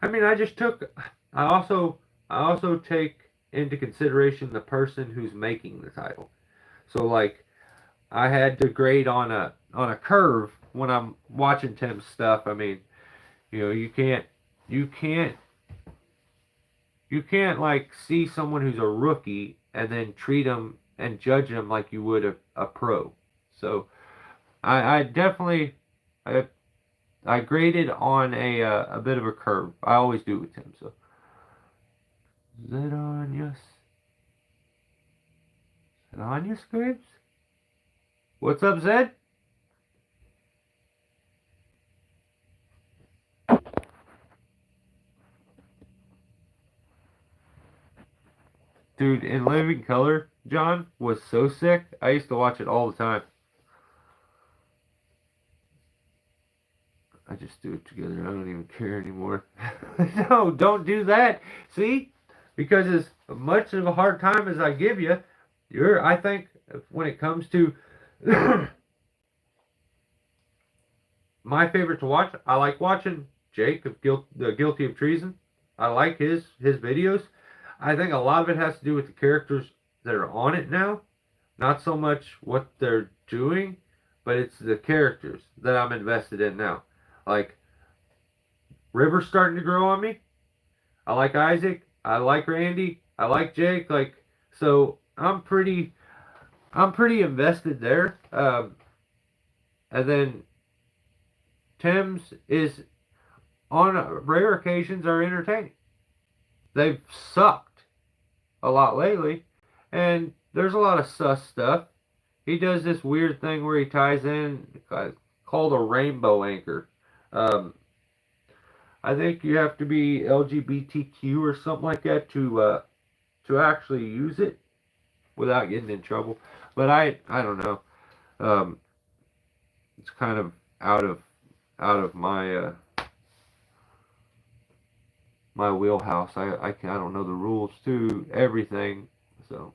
I mean, I also take into consideration the person who's making the title. So, like, I had to grade on a curve when I'm watching Tim's stuff. I mean, you can't like see someone who's a rookie and then treat them and judge them like you would a pro. So I definitely I graded on a bit of a curve. I always do with Tim. So Zed on yes. Zed on your scripts. What's up, Zed? Dude, In Living Color, John, was so sick. I used to watch it all the time. I just do it together. I don't even care anymore. No, don't do that. See? Because as much of a hard time as I give you, I think, when it comes to my favorite to watch, I like watching Jake of Guilty of Treason. I like his videos. I think a lot of it has to do with the characters that are on it now. Not so much what they're doing, but it's the characters that I'm invested in now. Like, River's starting to grow on me. I like Isaac. I like Randy. I like Jake. Like, so I'm pretty invested there. And then Tim's is on rare occasions are entertaining. They've sucked a lot lately, and there's a lot of sus stuff. He does this weird thing where he ties in called a rainbow anchor. I think you have to be LGBTQ or something like that to actually use it without getting in trouble. But I don't know. It's kind of out of my my wheelhouse. I don't know the rules to everything, so.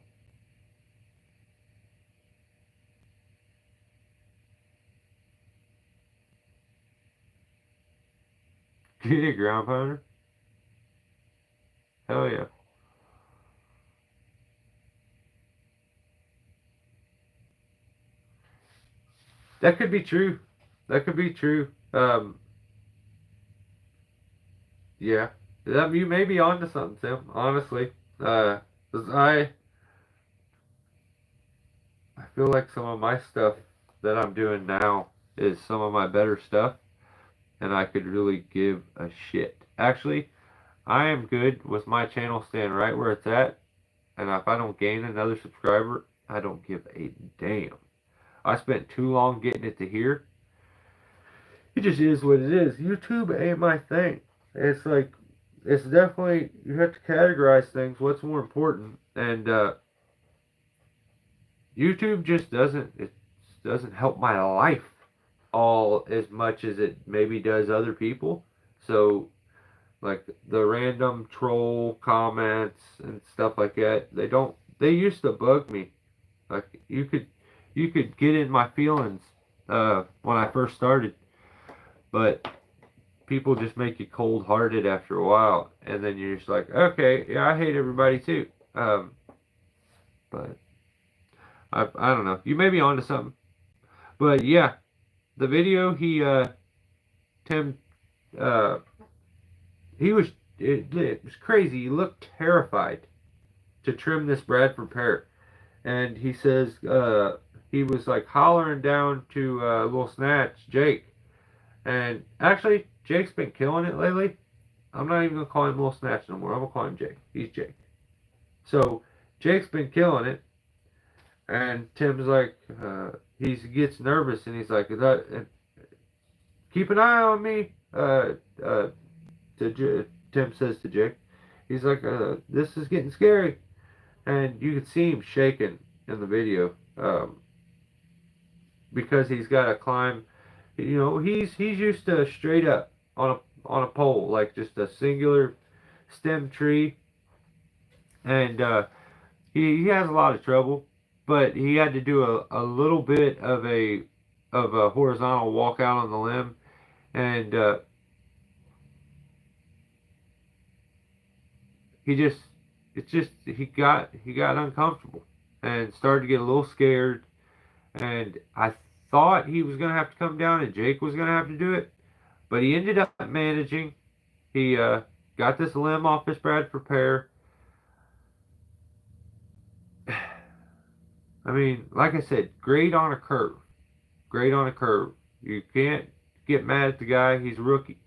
Get it, ground pounder? Hell yeah. That could be true. That could be true. Yeah. You may be onto something, Tim. Honestly, 'cause I feel like some of my stuff that I'm doing now is some of my better stuff, and I could really give a shit. Actually, I am good with my channel staying right where it's at, and if I don't gain another subscriber, I don't give a damn. I spent too long getting it to here. It just is what it is. YouTube ain't my thing. It's like, it's definitely, you have to categorize things. What's more important? And YouTube just doesn't help my life all as much as it maybe does other people. So, like the random troll comments and stuff like that, they used to bug me. Like you could get in my feelings when I first started, but people just make you cold hearted after a while, and then you're just like, okay, yeah, I hate everybody too. But I don't know. You may be onto something, but yeah, the video Tim uh he was it was crazy. He looked terrified to trim this Bradford pear, and he says he was like hollering down to little snatch Jake, and actually Jake's been killing it lately. I'm not even gonna call him little snatch no more. I'm gonna call him Jake. He's Jake. So Jake's been killing it, and Tim's like he gets nervous and he's like, keep an eye on me. Tim says to Jake, he's like, this is getting scary, and you can see him shaking in the video because he's got to climb. You know, he's used to straight up on a pole, like just a singular stem tree, and he has a lot of trouble. But he had to do a little bit of a horizontal walk out on the limb, and he just it's just he got uncomfortable and started to get a little scared, and I thought he was gonna have to come down and Jake was gonna have to do it, but he ended up managing. He got this limb off his Bradford pear. I mean, like I said, great on a curve. Great on a curve. You can't get mad at the guy. He's a rookie.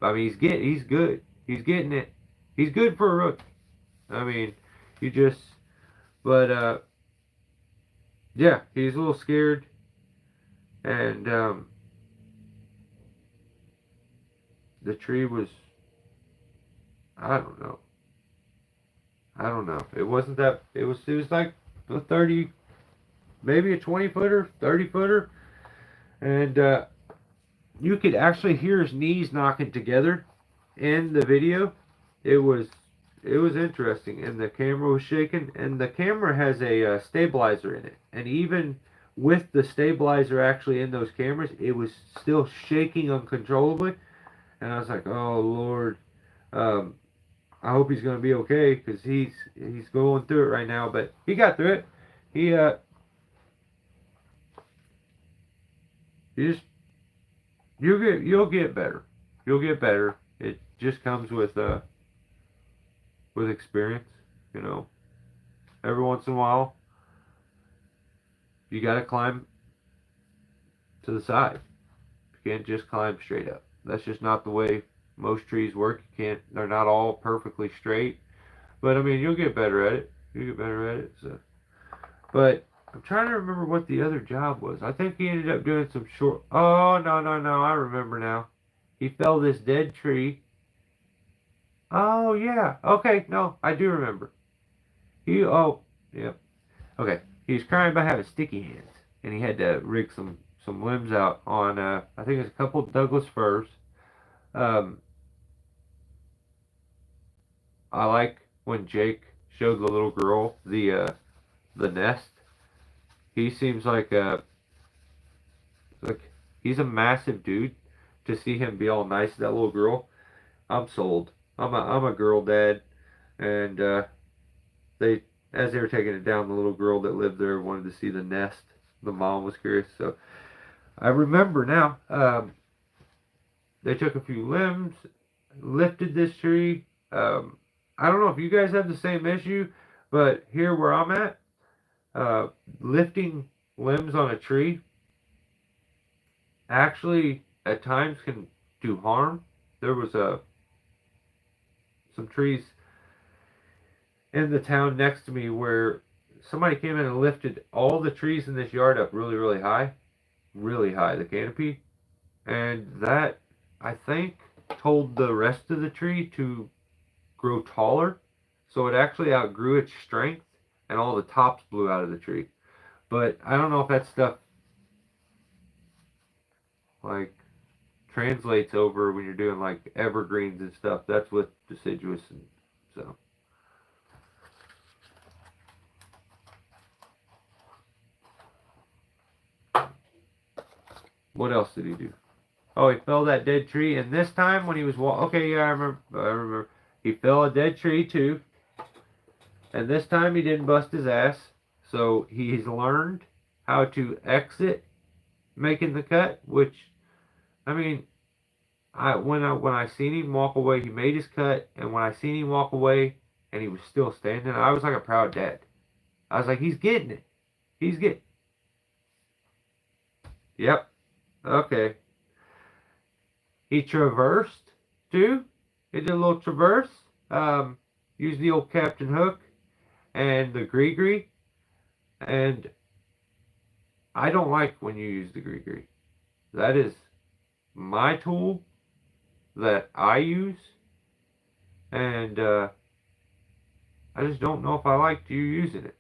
I mean, he's good. He's getting it. He's good for a rookie. I mean, you just but yeah, he's a little scared, and the tree was I don't know. I don't know. It wasn't that. It was like a 30, maybe a 20 footer, 30 footer, and you could actually hear his knees knocking together in the video. It was it was interesting, and the camera was shaking, and the camera has a stabilizer in it, and even with the stabilizer actually in those cameras, it was still shaking uncontrollably, and I was like, oh Lord. Um, I hope he's gonna be okay because he's going through it right now. But he got through it. He you just you'll get better. You'll get better. It just comes with experience. You know, every once in a while you gotta climb to the side. You can't just climb straight up. That's just not the way most trees work. You can't. They're not all perfectly straight. But I mean, you'll get better at it. You get better at it. So. But I'm trying to remember what the other job was. I think he ended up doing some short. Oh no! I remember now. He fell this dead tree. Oh yeah. Okay. No, I do remember. Yeah. Okay. He was crying about having sticky hands, and he had to rig some limbs out on. I think it's a couple of Douglas firs. Um, I like when Jake showed the little girl the nest. He seems like he's a massive dude. To see him be all nice to that little girl, I'm sold. I'm a girl dad, and they as they were taking it down, the little girl that lived there wanted to see the nest. The mom was curious, so I remember now. They took a few limbs, lifted this tree. I don't know if you guys have the same issue, but here where I'm at, uh, lifting limbs on a tree actually at times can do harm. There was some trees in the town next to me where somebody came in and lifted all the trees in this yard up really high, the canopy, and that I think told the rest of the tree to grow taller, so it actually outgrew its strength, and all the tops blew out of the tree. But I don't know if that stuff like translates over when you're doing like evergreens and stuff. That's with deciduous, and so. What else did he do? Oh, he fell that dead tree, and this time when he was okay, yeah, I remember. He fell a dead tree too, and this time he didn't bust his ass. So he's learned how to exit making the cut, which I mean, when I seen him walk away, he made his cut, and when I seen him walk away and he was still standing, I was like a proud dad. I was like, he's getting it. He's getting. Yep. Okay. He traversed too. He did a little traverse. Used the old Captain Hook and the gree, and I don't like when you use the gree. That is my tool that I use, and I just don't know if I like you using it.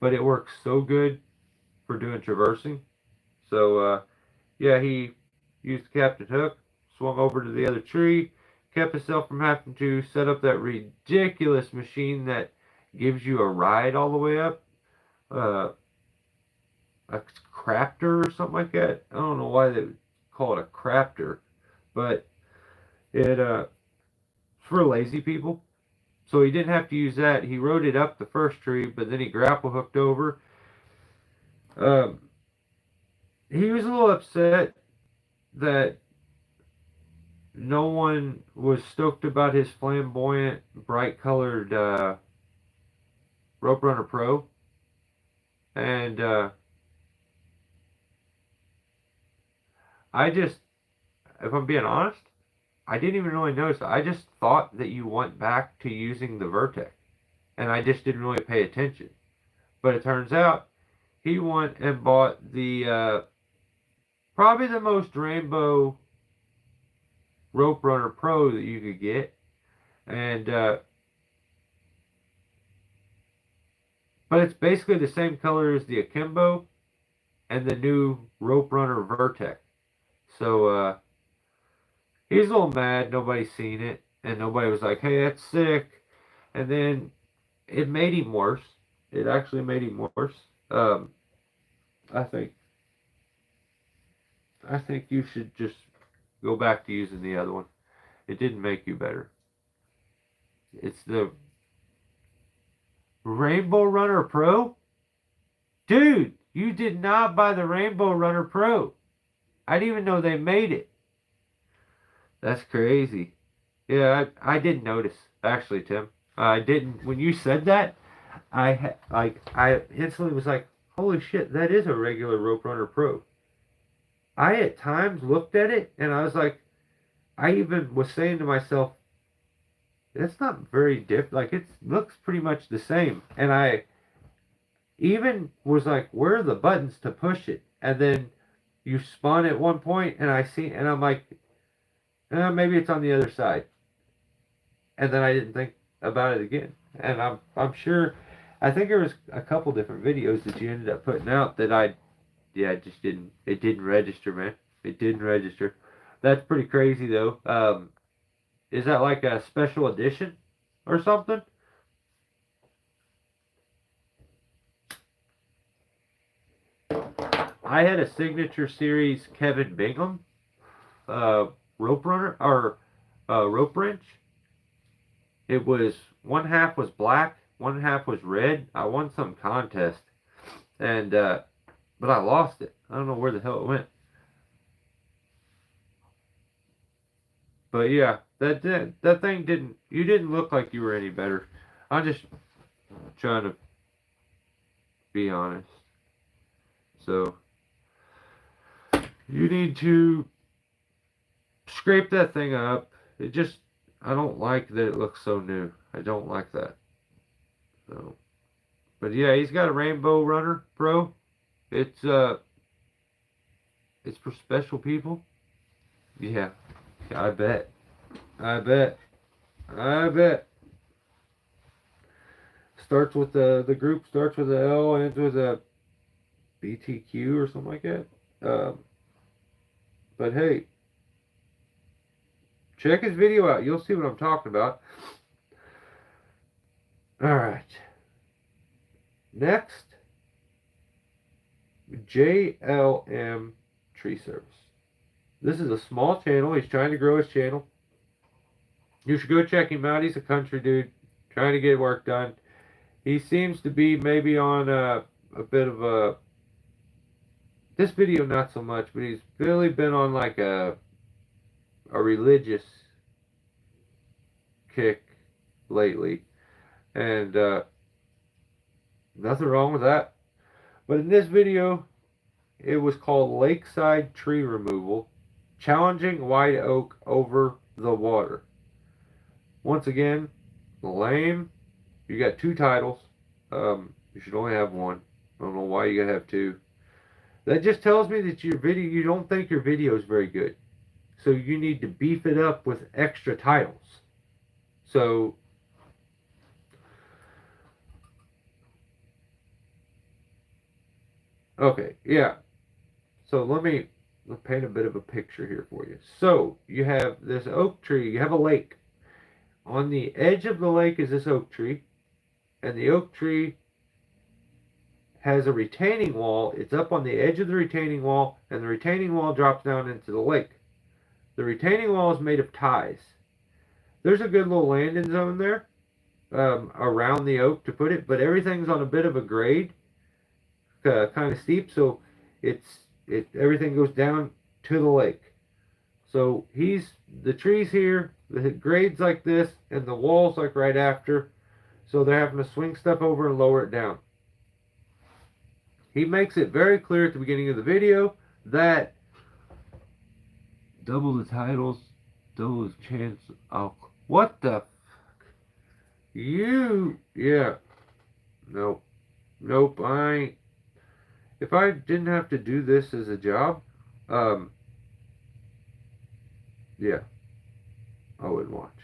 But it works so good for doing traversing. So yeah, he used the Captain Hook, swung over to the other tree, kept himself from having to set up that ridiculous machine that gives you a ride all the way up. A crafter or something like that. I don't know why they would call it a crafter, but it's for lazy people. So he didn't have to use that. He rode it up the first tree, but then he grapple hooked over. Um, he was a little upset that no one was stoked about his flamboyant, bright colored Rope Runner Pro. And I just, if I'm being honest, I didn't even really notice. I just thought that you went back to using the Vertex. And I just didn't really pay attention. But it turns out he went and bought the probably the most rainbow Rope Runner Pro that you could get. And but it's basically the same color as the Akimbo and the new Rope Runner Vertex. So he's a little mad. Nobody's seen it, and nobody was like, "Hey, that's sick." And then it made him worse. It actually made him worse. I think you should just go back to using the other one. It didn't make you better. It's the Rainbow Runner Pro? Dude, you did not buy the Rainbow Runner Pro. I didn't even know they made it. That's crazy. Yeah, I didn't notice, actually, Tim. I didn't. When you said that, I instantly was like, holy shit, that is a regular Rope Runner Pro. I at times looked at it and I was like, I even was saying to myself, it's not very different. Like it looks pretty much the same. And I even was like, where are the buttons to push it? And then you spawn at one point, and I'm like, maybe it's on the other side. And then I didn't think about it again. And I'm sure, I think there was a couple different videos that you ended up putting out that it just didn't register, man. It didn't register. That's pretty crazy though. Is that like a special edition or something? I had a signature series Kevin Bingham rope runner or rope wrench. It was one half was black, one half was red. I won some contest, and but I lost it. I don't know where the hell it went. But yeah, that thing didn't. You didn't look like you were any better. I'm just trying to be honest. So you need to scrape that thing up. It just, I don't like that it looks so new. I don't like that. So, but yeah, he's got a rainbow runner, bro. It's it's for special people. Yeah, I bet. I bet. I bet. Starts with the group starts with a L and ends with a BTQ or something like that. Um, but hey, check his video out. You'll see what I'm talking about. All right. Next, JLM Tree Service. This is a small channel. He's trying to grow his channel. You should go check him out. He's a country dude trying to get work done. He seems to be maybe on a bit of a, this video not so much, but he's really been on like a religious kick lately, and nothing wrong with that. But in this video, it was called Lakeside Tree Removal, Challenging White Oak Over the Water. Once again, lame. You got 2 titles. You should only have 1. I don't know why you gotta have 2. That just tells me that your video, you don't think your video is very good. So you need to beef it up with extra titles. So okay, yeah. So let me paint a bit of a picture here for you. So you have this oak tree, you have a lake. On the edge of the lake is this oak tree, and the oak tree has a retaining wall. It's up on the edge of the retaining wall, and the retaining wall drops down into the lake. The retaining wall is made of ties. There's a good little landing zone there around the oak to put it, but everything's on a bit of a grade, kind of steep, so everything goes down to the lake. So the trees here, the grade's like this, and the wall's like right after, so they're having to swing stuff over and lower it down. He makes it very clear at the beginning of the video that double the titles, double the chance. Oh, what the? Yeah. Nope. Nope, I ain't. If I didn't have to do this as a job, yeah, I wouldn't watch.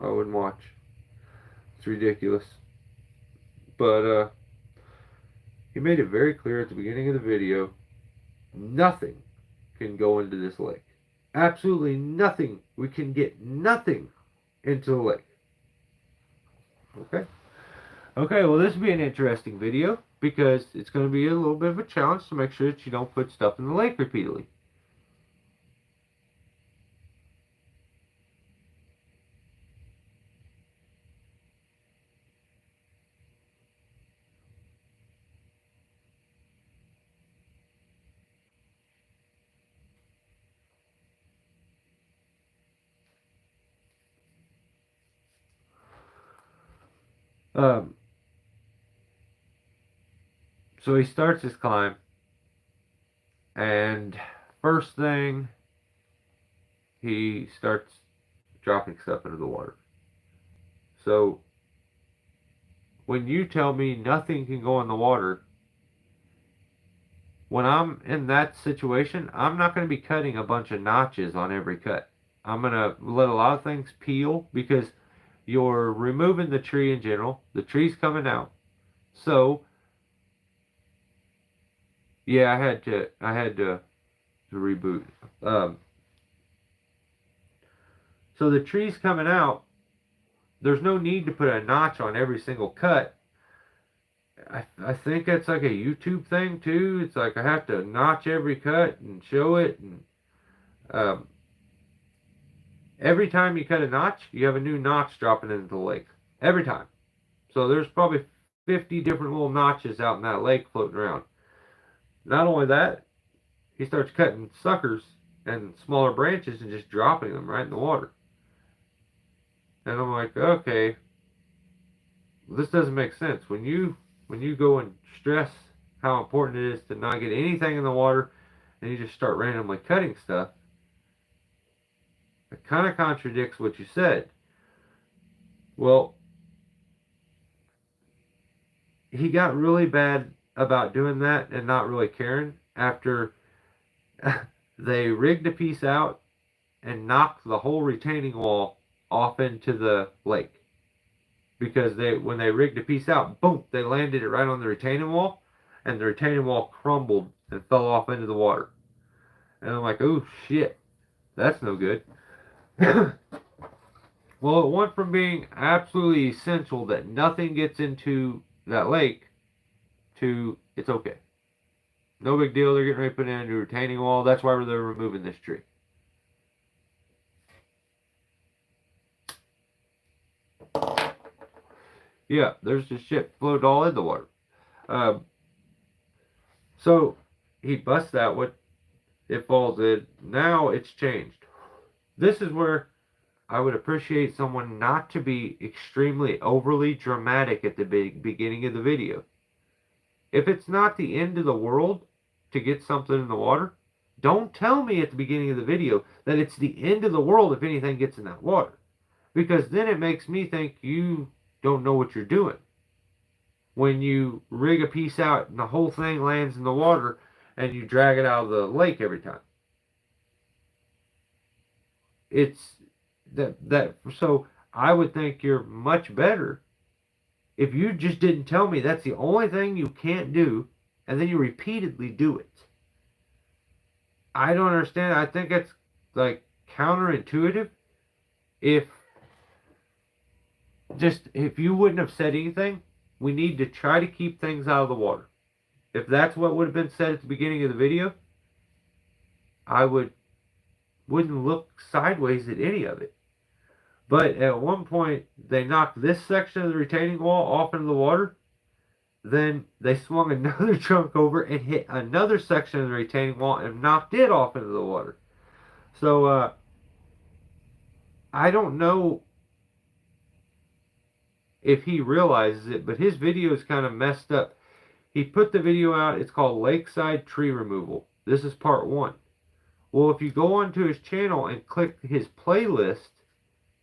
I wouldn't watch. It's ridiculous. But, he made it very clear at the beginning of the video, nothing can go into this lake. Absolutely nothing. We can get nothing into the lake. Okay? Okay, well this will be an interesting video because it's going to be a little bit of a challenge to make sure that you don't put stuff in the lake repeatedly. So he starts his climb, and first thing, he starts dropping stuff into the water. So when you tell me nothing can go in the water, when I'm in that situation, I'm not going to be cutting a bunch of notches on every cut. I'm going to let a lot of things peel because you're removing the tree in general. The tree's coming out. So yeah, I had to reboot. So the tree's coming out. There's no need to put a notch on every single cut. I think that's like a YouTube thing too. It's like I have to notch every cut and show it, and every time you cut a notch, you have a new notch dropping into the lake. Every time. So there's probably 50 different little notches out in that lake floating around. Not only that, he starts cutting suckers and smaller branches and just dropping them right in the water. And I'm like, okay, this doesn't make sense. When you go and stress how important it is to not get anything in the water, and you just start randomly cutting stuff, it kind of contradicts what you said. Well, he got really bad about doing that and not really caring after they rigged a piece out and knocked the whole retaining wall off into the lake. Because when they rigged a piece out, boom, they landed it right on the retaining wall, and the retaining wall crumbled and fell off into the water. And I'm like, oh shit, that's no good. Well, it went from being absolutely essential that nothing gets into that lake to it's okay. No big deal. They're getting ready to put in a new retaining wall. That's why they're removing this tree. Yeah, there's just shit floated all in the water. Um, so he busts that. What it falls in. Now it's changed. This is where I would appreciate someone not to be extremely overly dramatic at the beginning of the video. If it's not the end of the world to get something in the water, don't tell me at the beginning of the video that it's the end of the world if anything gets in that water. Because then it makes me think you don't know what you're doing. When you rig a piece out and the whole thing lands in the water and you drag it out of the lake every time. It's that so I would think you're much better if you just didn't tell me that's the only thing you can't do and then you repeatedly do it. I don't understand. I think it's like counterintuitive. If you wouldn't have said anything, we need to try to keep things out of the water. If that's what would have been said at the beginning of the video, I wouldn't look sideways at any of it. But at one point, they knocked this section of the retaining wall off into the water. Then they swung another chunk over and hit another section of the retaining wall and knocked it off into the water. So, I don't know if he realizes it, but his video is kind of messed up. He put the video out. It's called Lakeside Tree Removal. This is part 1. Well, if you go onto his channel and click his playlist,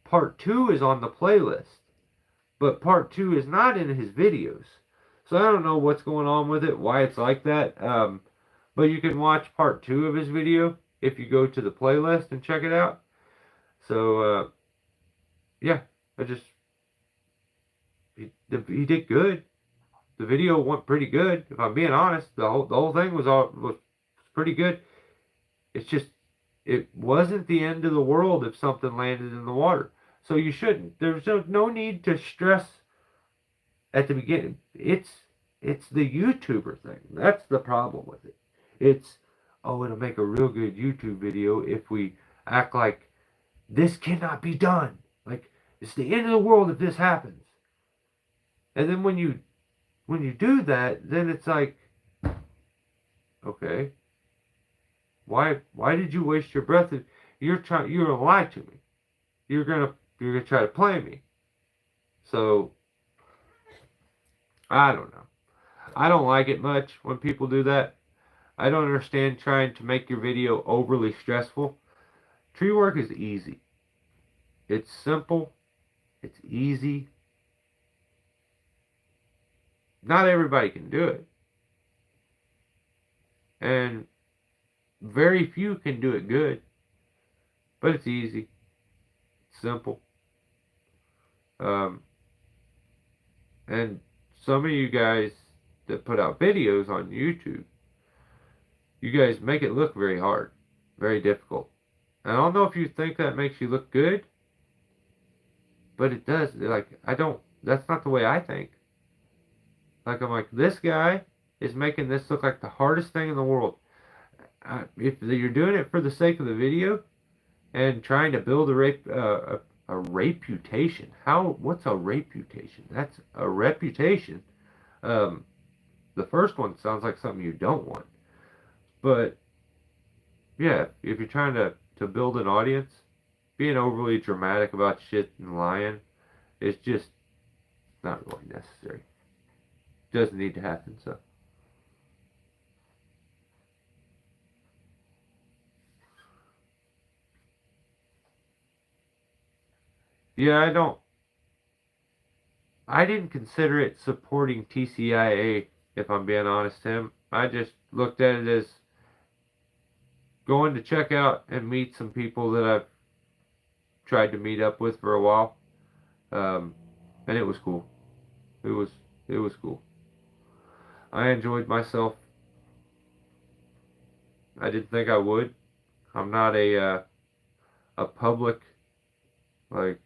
part 2 is on the playlist. But part 2 is not in his videos. So I don't know what's going on with it, why it's like that. But you can watch part 2 of his video if you go to the playlist and check it out. So, yeah, he did good. The video went pretty good. If I'm being honest, the whole thing was pretty good. It's just it wasn't the end of the world if something landed in the water. So you shouldn't. There's no need to stress at the beginning. It's the YouTuber thing. That's the problem with it. It's it'll make a real good YouTube video if we act like this cannot be done. Like it's the end of the world if this happens. And then when you do that, then it's like, okay, why did you waste your breath? You're gonna lie to me. You're gonna try to play me. So I don't know. I don't like it much when people do that. I don't understand trying to make your video overly stressful. Tree work is easy. It's simple. It's easy. Not everybody can do it. And very few can do it good. But it's easy. It's simple. And some of you guys that put out videos on YouTube, you guys make it look very hard, very difficult. And I don't know if you think that makes you look good, but it does. That's not the way I think. Like, I'm like, this guy is making this look like the hardest thing in the world. If you're doing it for the sake of the video and trying to build a reputation. What's a reputation? That's a reputation. The first one sounds like something you don't want. But, yeah, if you're trying to build an audience, being overly dramatic about shit and lying is just not really necessary. Doesn't need to happen. So yeah, I didn't consider it supporting TCIA, if I'm being honest, Tim. I just looked at it as going to check out and meet some people that I've tried to meet up with for a while. Um, and it was cool. It was it was cool. I enjoyed myself. I didn't think I would. I'm not a public, like,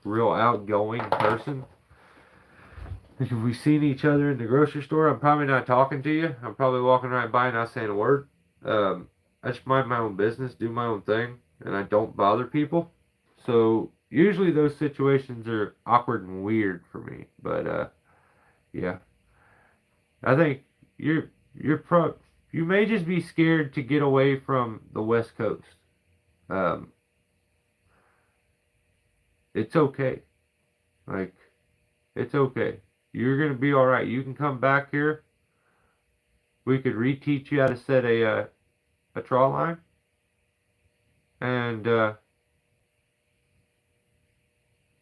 real outgoing person. If we seen each other in the grocery store, I'm probably not talking to you. I'm probably walking right by and not saying a word. I just mind my own business, do my own thing, and I don't bother people. So usually those situations are awkward and weird for me. But yeah, I think you're you may just be scared to get away from the West Coast. Um, it's okay. Like, it's okay. You're gonna be all right. You can come back here. We could reteach you how to set a draw line, and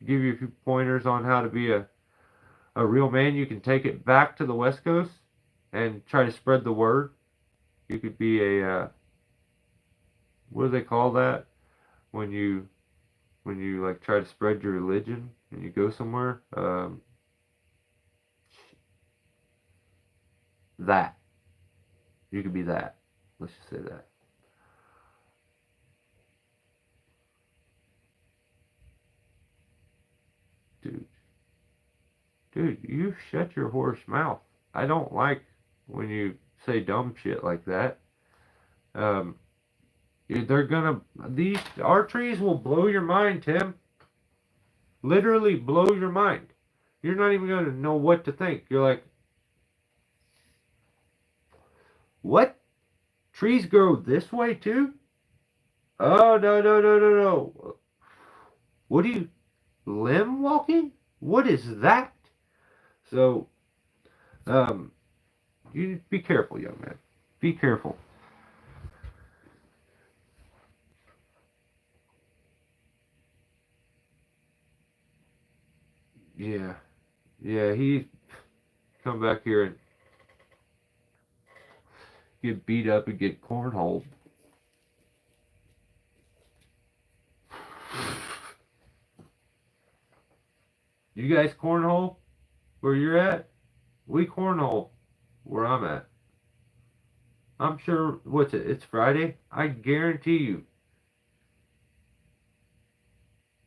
give you a few pointers on how to be a real man. You can take it back to the West Coast and try to spread the word. You could be what do they call that when you like try to spread your religion and you go somewhere? That you could be that. Let's just say that. Dude, you shut your horse mouth. I don't like when you say dumb shit like that. Um, they're gonna these our trees will blow your mind, Tim. Literally blow your mind. You're not even gonna know what to think. You're like, what? Trees grow this way too? Oh no no no no no! What are you limb walking? What is that? So, um, you be careful, young man. Be careful. Yeah, yeah. He come back here and get beat up and get cornholed. You guys cornhole where you're at? We cornhole where I'm at. I'm sure. What's it? It's Friday. I guarantee you,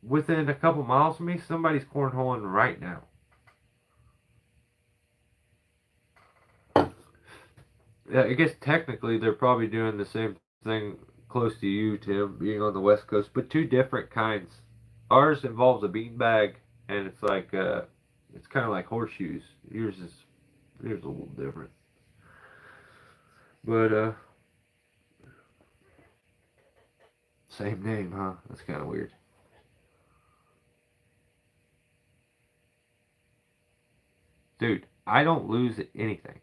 within a couple miles of me, somebody's cornholing right now. Yeah, I guess technically they're probably doing the same thing close to you, Tim, being on the West Coast, but two different kinds. Ours involves a beanbag, and it's kind of like horseshoes. Yours is a little different, but same name, huh? That's kind of weird, dude. I don't lose at anything.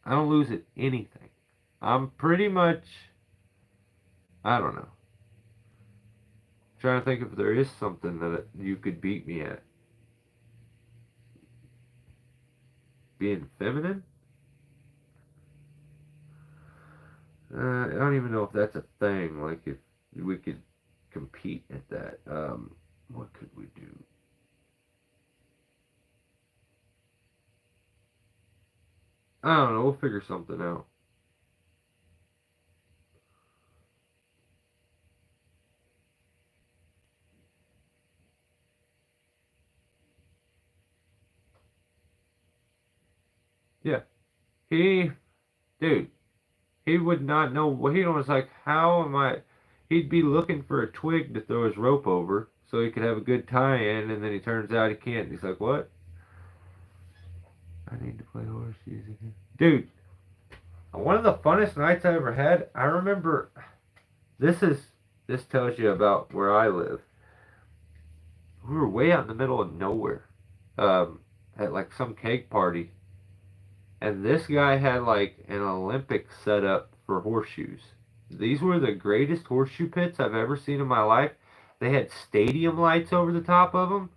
I don't lose at anything. I'm pretty much, I don't know. Trying to think if there is something that you could beat me at. Being feminine? I don't even know if that's a thing. Like if we could compete at that. What could we do? I don't know. We'll figure something out. Yeah. He, dude, he would not know. Well, he was like, how am I? He'd be looking for a twig to throw his rope over so he could have a good tie-in, and then he turns out he can't. He's like, what? I need to play horseshoes again. Dude, one of the funnest nights I ever had, I remember this is this tells you about where I live. We were way out in the middle of nowhere, um, at like some cake party, and this guy had like an Olympic setup for horseshoes. These were the greatest horseshoe pits I've ever seen in my life. They had stadium lights over the top of them,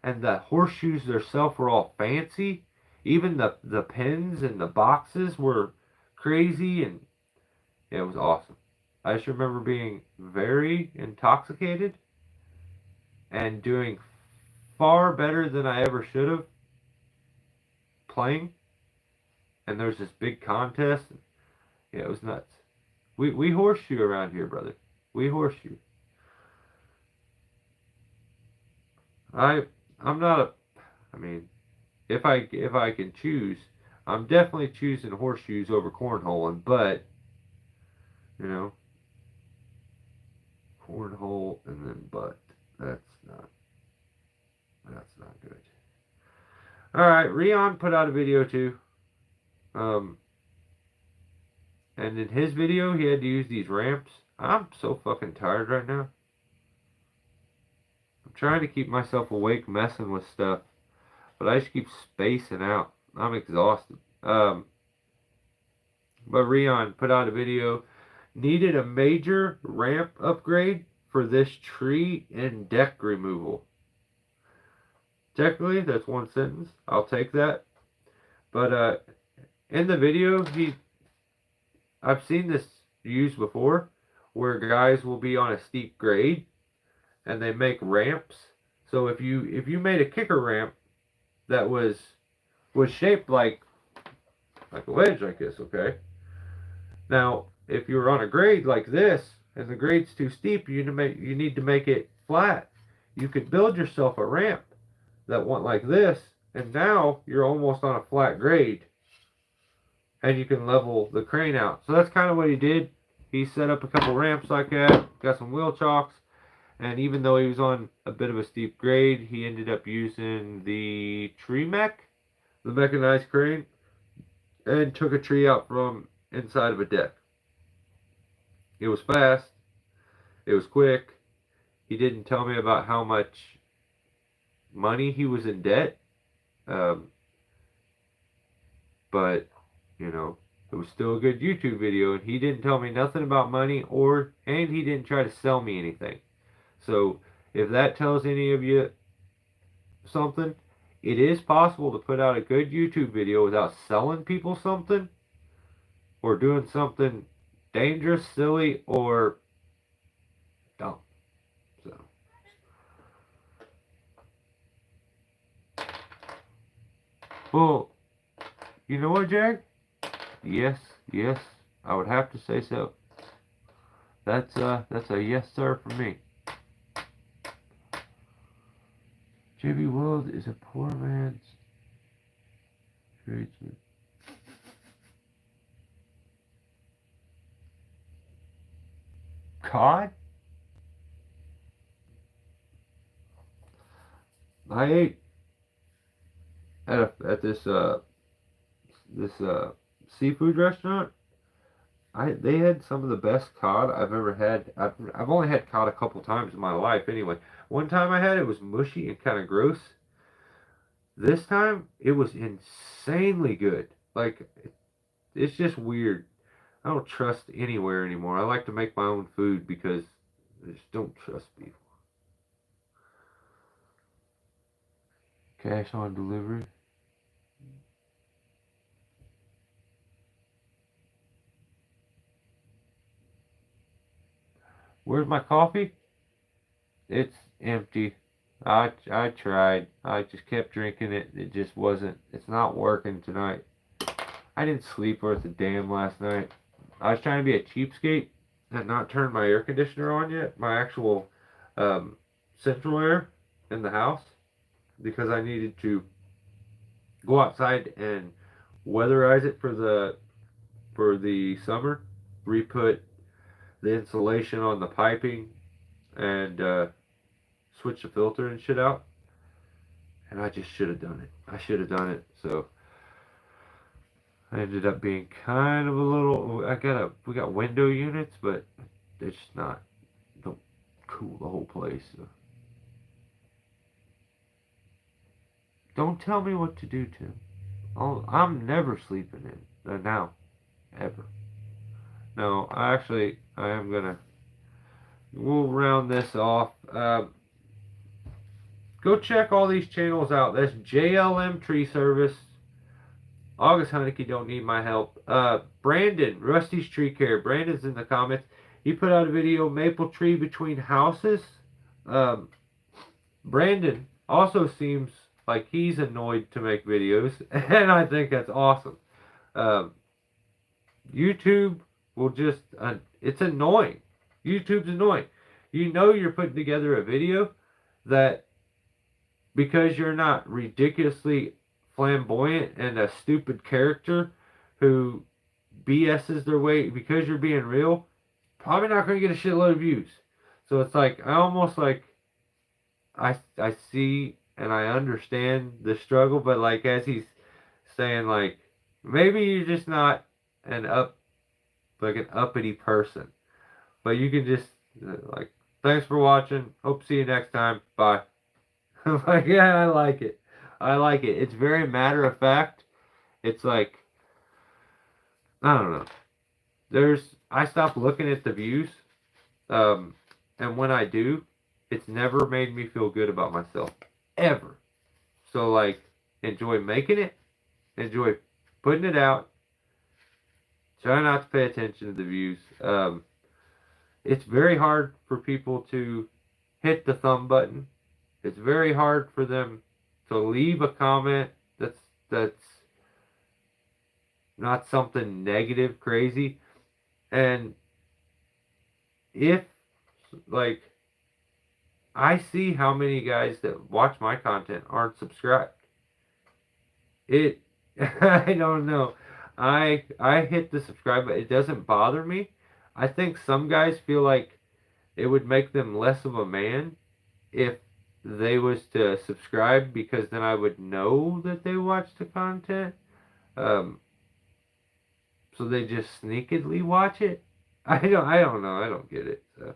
and the horseshoes themselves were all fancy. Even the pins and the boxes were crazy, and yeah, it was awesome. I just remember being very intoxicated and doing far better than I ever should have playing. And there was this big contest. Yeah, it was nuts. We horseshoe around here, brother. We horseshoe. I I'm not a. I mean, if I can choose, I'm definitely choosing horseshoes over cornholing. But you know, cornhole and then butt. That's not that's not good. All right, Rion put out a video too. Um, and in his video, he had to use these ramps. I'm so fucking tired right now. I'm trying to keep myself awake, messing with stuff, but I just keep spacing out. I'm exhausted. But Rion put out a video. Needed a major ramp upgrade for this tree and deck removal. Technically, that's one sentence. I'll take that. But in the video, I've seen this used before, where guys will be on a steep grade and they make ramps. So if you made a kicker ramp that was shaped like a wedge like this, okay? Now, if you're on a grade like this and the grade's too steep, you need to make it flat. You could build yourself a ramp that went like this, and now you're almost on a flat grade, and you can level the crane out. So that's kind of what he did. He set up a couple ramps like that, got some wheel chocks, and even though he was on a bit of a steep grade, he ended up using the tree mech, the mechanized crane, and took a tree out from inside of a deck. It was fast. It was quick. He didn't tell me about how much money he was in debt, um, but you know, it was still a good YouTube video, and he didn't tell me nothing about money, and he didn't try to sell me anything. So if that tells any of you something, it is possible to put out a good YouTube video without selling people something or doing something dangerous, silly, or dumb. So, well, you know what, Jack? Yes, yes, I would have to say so. That's a yes, sir, for me. JB World is a poor man's tradesman. Cod? I ate at this seafood restaurant. They had some of the best cod I've ever had. I've only had cod a couple times in my life anyway. One time I had it was mushy and kind of gross. This time it was insanely good. Like it's just weird. I don't trust anywhere anymore. I like to make my own food because I just don't trust people. Cash on delivery. Where's my coffee? It's empty. I tried. I just kept drinking it. It just wasn't. It's not working tonight. I didn't sleep worth a damn last night. I was trying to be a cheapskate and not turn my air conditioner on yet. My actual um, central air in the house because I needed to go outside and weatherize it for the summer. Re-put the insulation on the piping and switch the filter and shit out. And I just should have done it. I should have done it. So I ended up being kind of a little. We got window units, but they're just not. Don't cool the whole place. So. Don't tell me what to do, Tim. I'm never sleeping in now, ever. No, actually, I am gonna. We'll round this off. Go check all these channels out. That's JLM Tree Service. August Honeyke don't need my help. Brandon, Rusty's Tree Care. Brandon's in the comments. He put out a video, maple tree between houses. Um, Brandon also seems like he's annoyed to make videos, and I think that's awesome. Um, YouTube will just, it's annoying. YouTube's annoying. You know you're putting together a video that, because you're not ridiculously flamboyant and a stupid character who BS's their way, because you're being real, probably not going to get a shitload of views. So it's like, I almost like, I see and I understand the struggle, but like as he's saying, like, maybe you're just not an uppity person, but you can just like, thanks for watching, hope to see you next time, bye. Like, yeah, I like it. It's very matter of fact. It's like, I don't know. I stop looking at the views, and when I do, it's never made me feel good about myself, ever. So like, enjoy making it, enjoy putting it out. Try not to pay attention to the views. It's very hard for people to hit the thumb button. It's very hard for them to leave a comment that's not something negative, crazy. And if, like, I see how many guys that watch my content aren't subscribed. I don't know. I hit the subscribe button. It doesn't bother me. I think some guys feel like it would make them less of a man if they was to subscribe, because then I would know that they watch the content. So they just sneakily watch it. I don't know. I don't get it. So,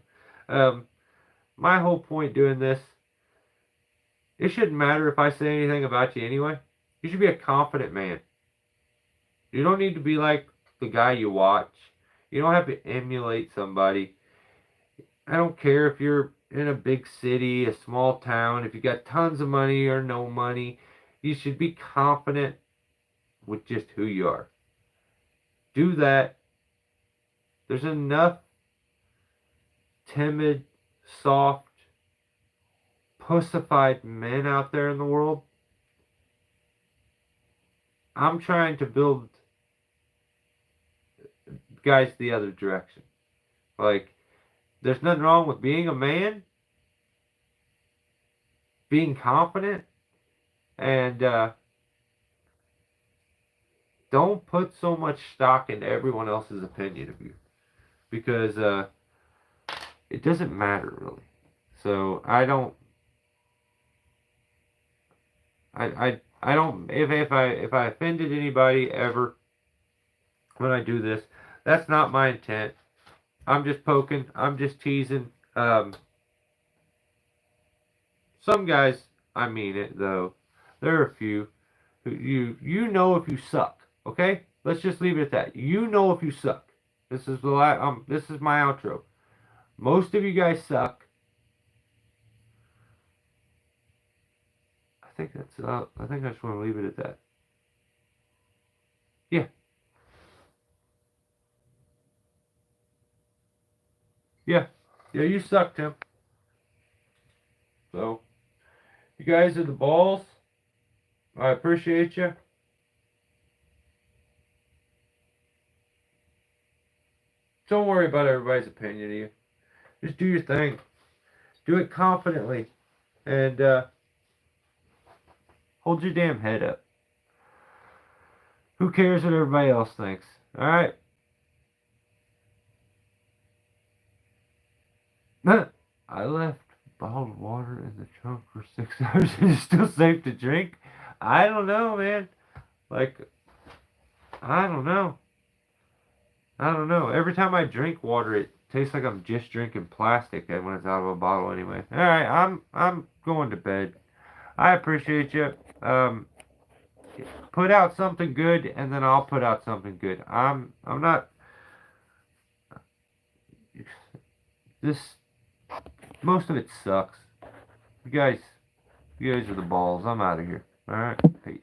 my whole point doing this, it shouldn't matter if I say anything about you anyway. You should be a confident man. You don't need to be like the guy you watch. You don't have to emulate somebody. I don't care if you're in a big city, a small town, if you got tons of money or no money. You should be confident with just who you are. Do that. There's enough timid, soft, pussified men out there in the world. I'm trying to build guys the other direction. Like, there's nothing wrong with being a man, being confident, and don't put so much stock into everyone else's opinion of you, because it doesn't matter really. So I don't if I offended anybody ever when I do this, that's not my intent. I'm just poking. I'm just teasing. Some guys, I mean it though. There are a few who you know if you suck. Okay, let's just leave it at that. You know if you suck. This is this is my outro. Most of you guys suck. I think that's I think I just want to leave it at that. Yeah. Yeah. Yeah, you suck, Tim. So, you guys are the balls. I appreciate you. Don't worry about everybody's opinion of you. Just do your thing. Do it confidently. And hold your damn head up. Who cares what everybody else thinks? Alright? I left bottled water in the trunk for 6 hours and it's still safe to drink? I don't know, man. Like, I don't know. Every time I drink water, tastes like I'm just drinking plastic and when it's out of a bottle anyway. Alright, I'm going to bed. I appreciate you. Put out something good and then I'll put out something good. I'm not this most of it sucks. You guys are the balls. I'm out of here. Alright, peace.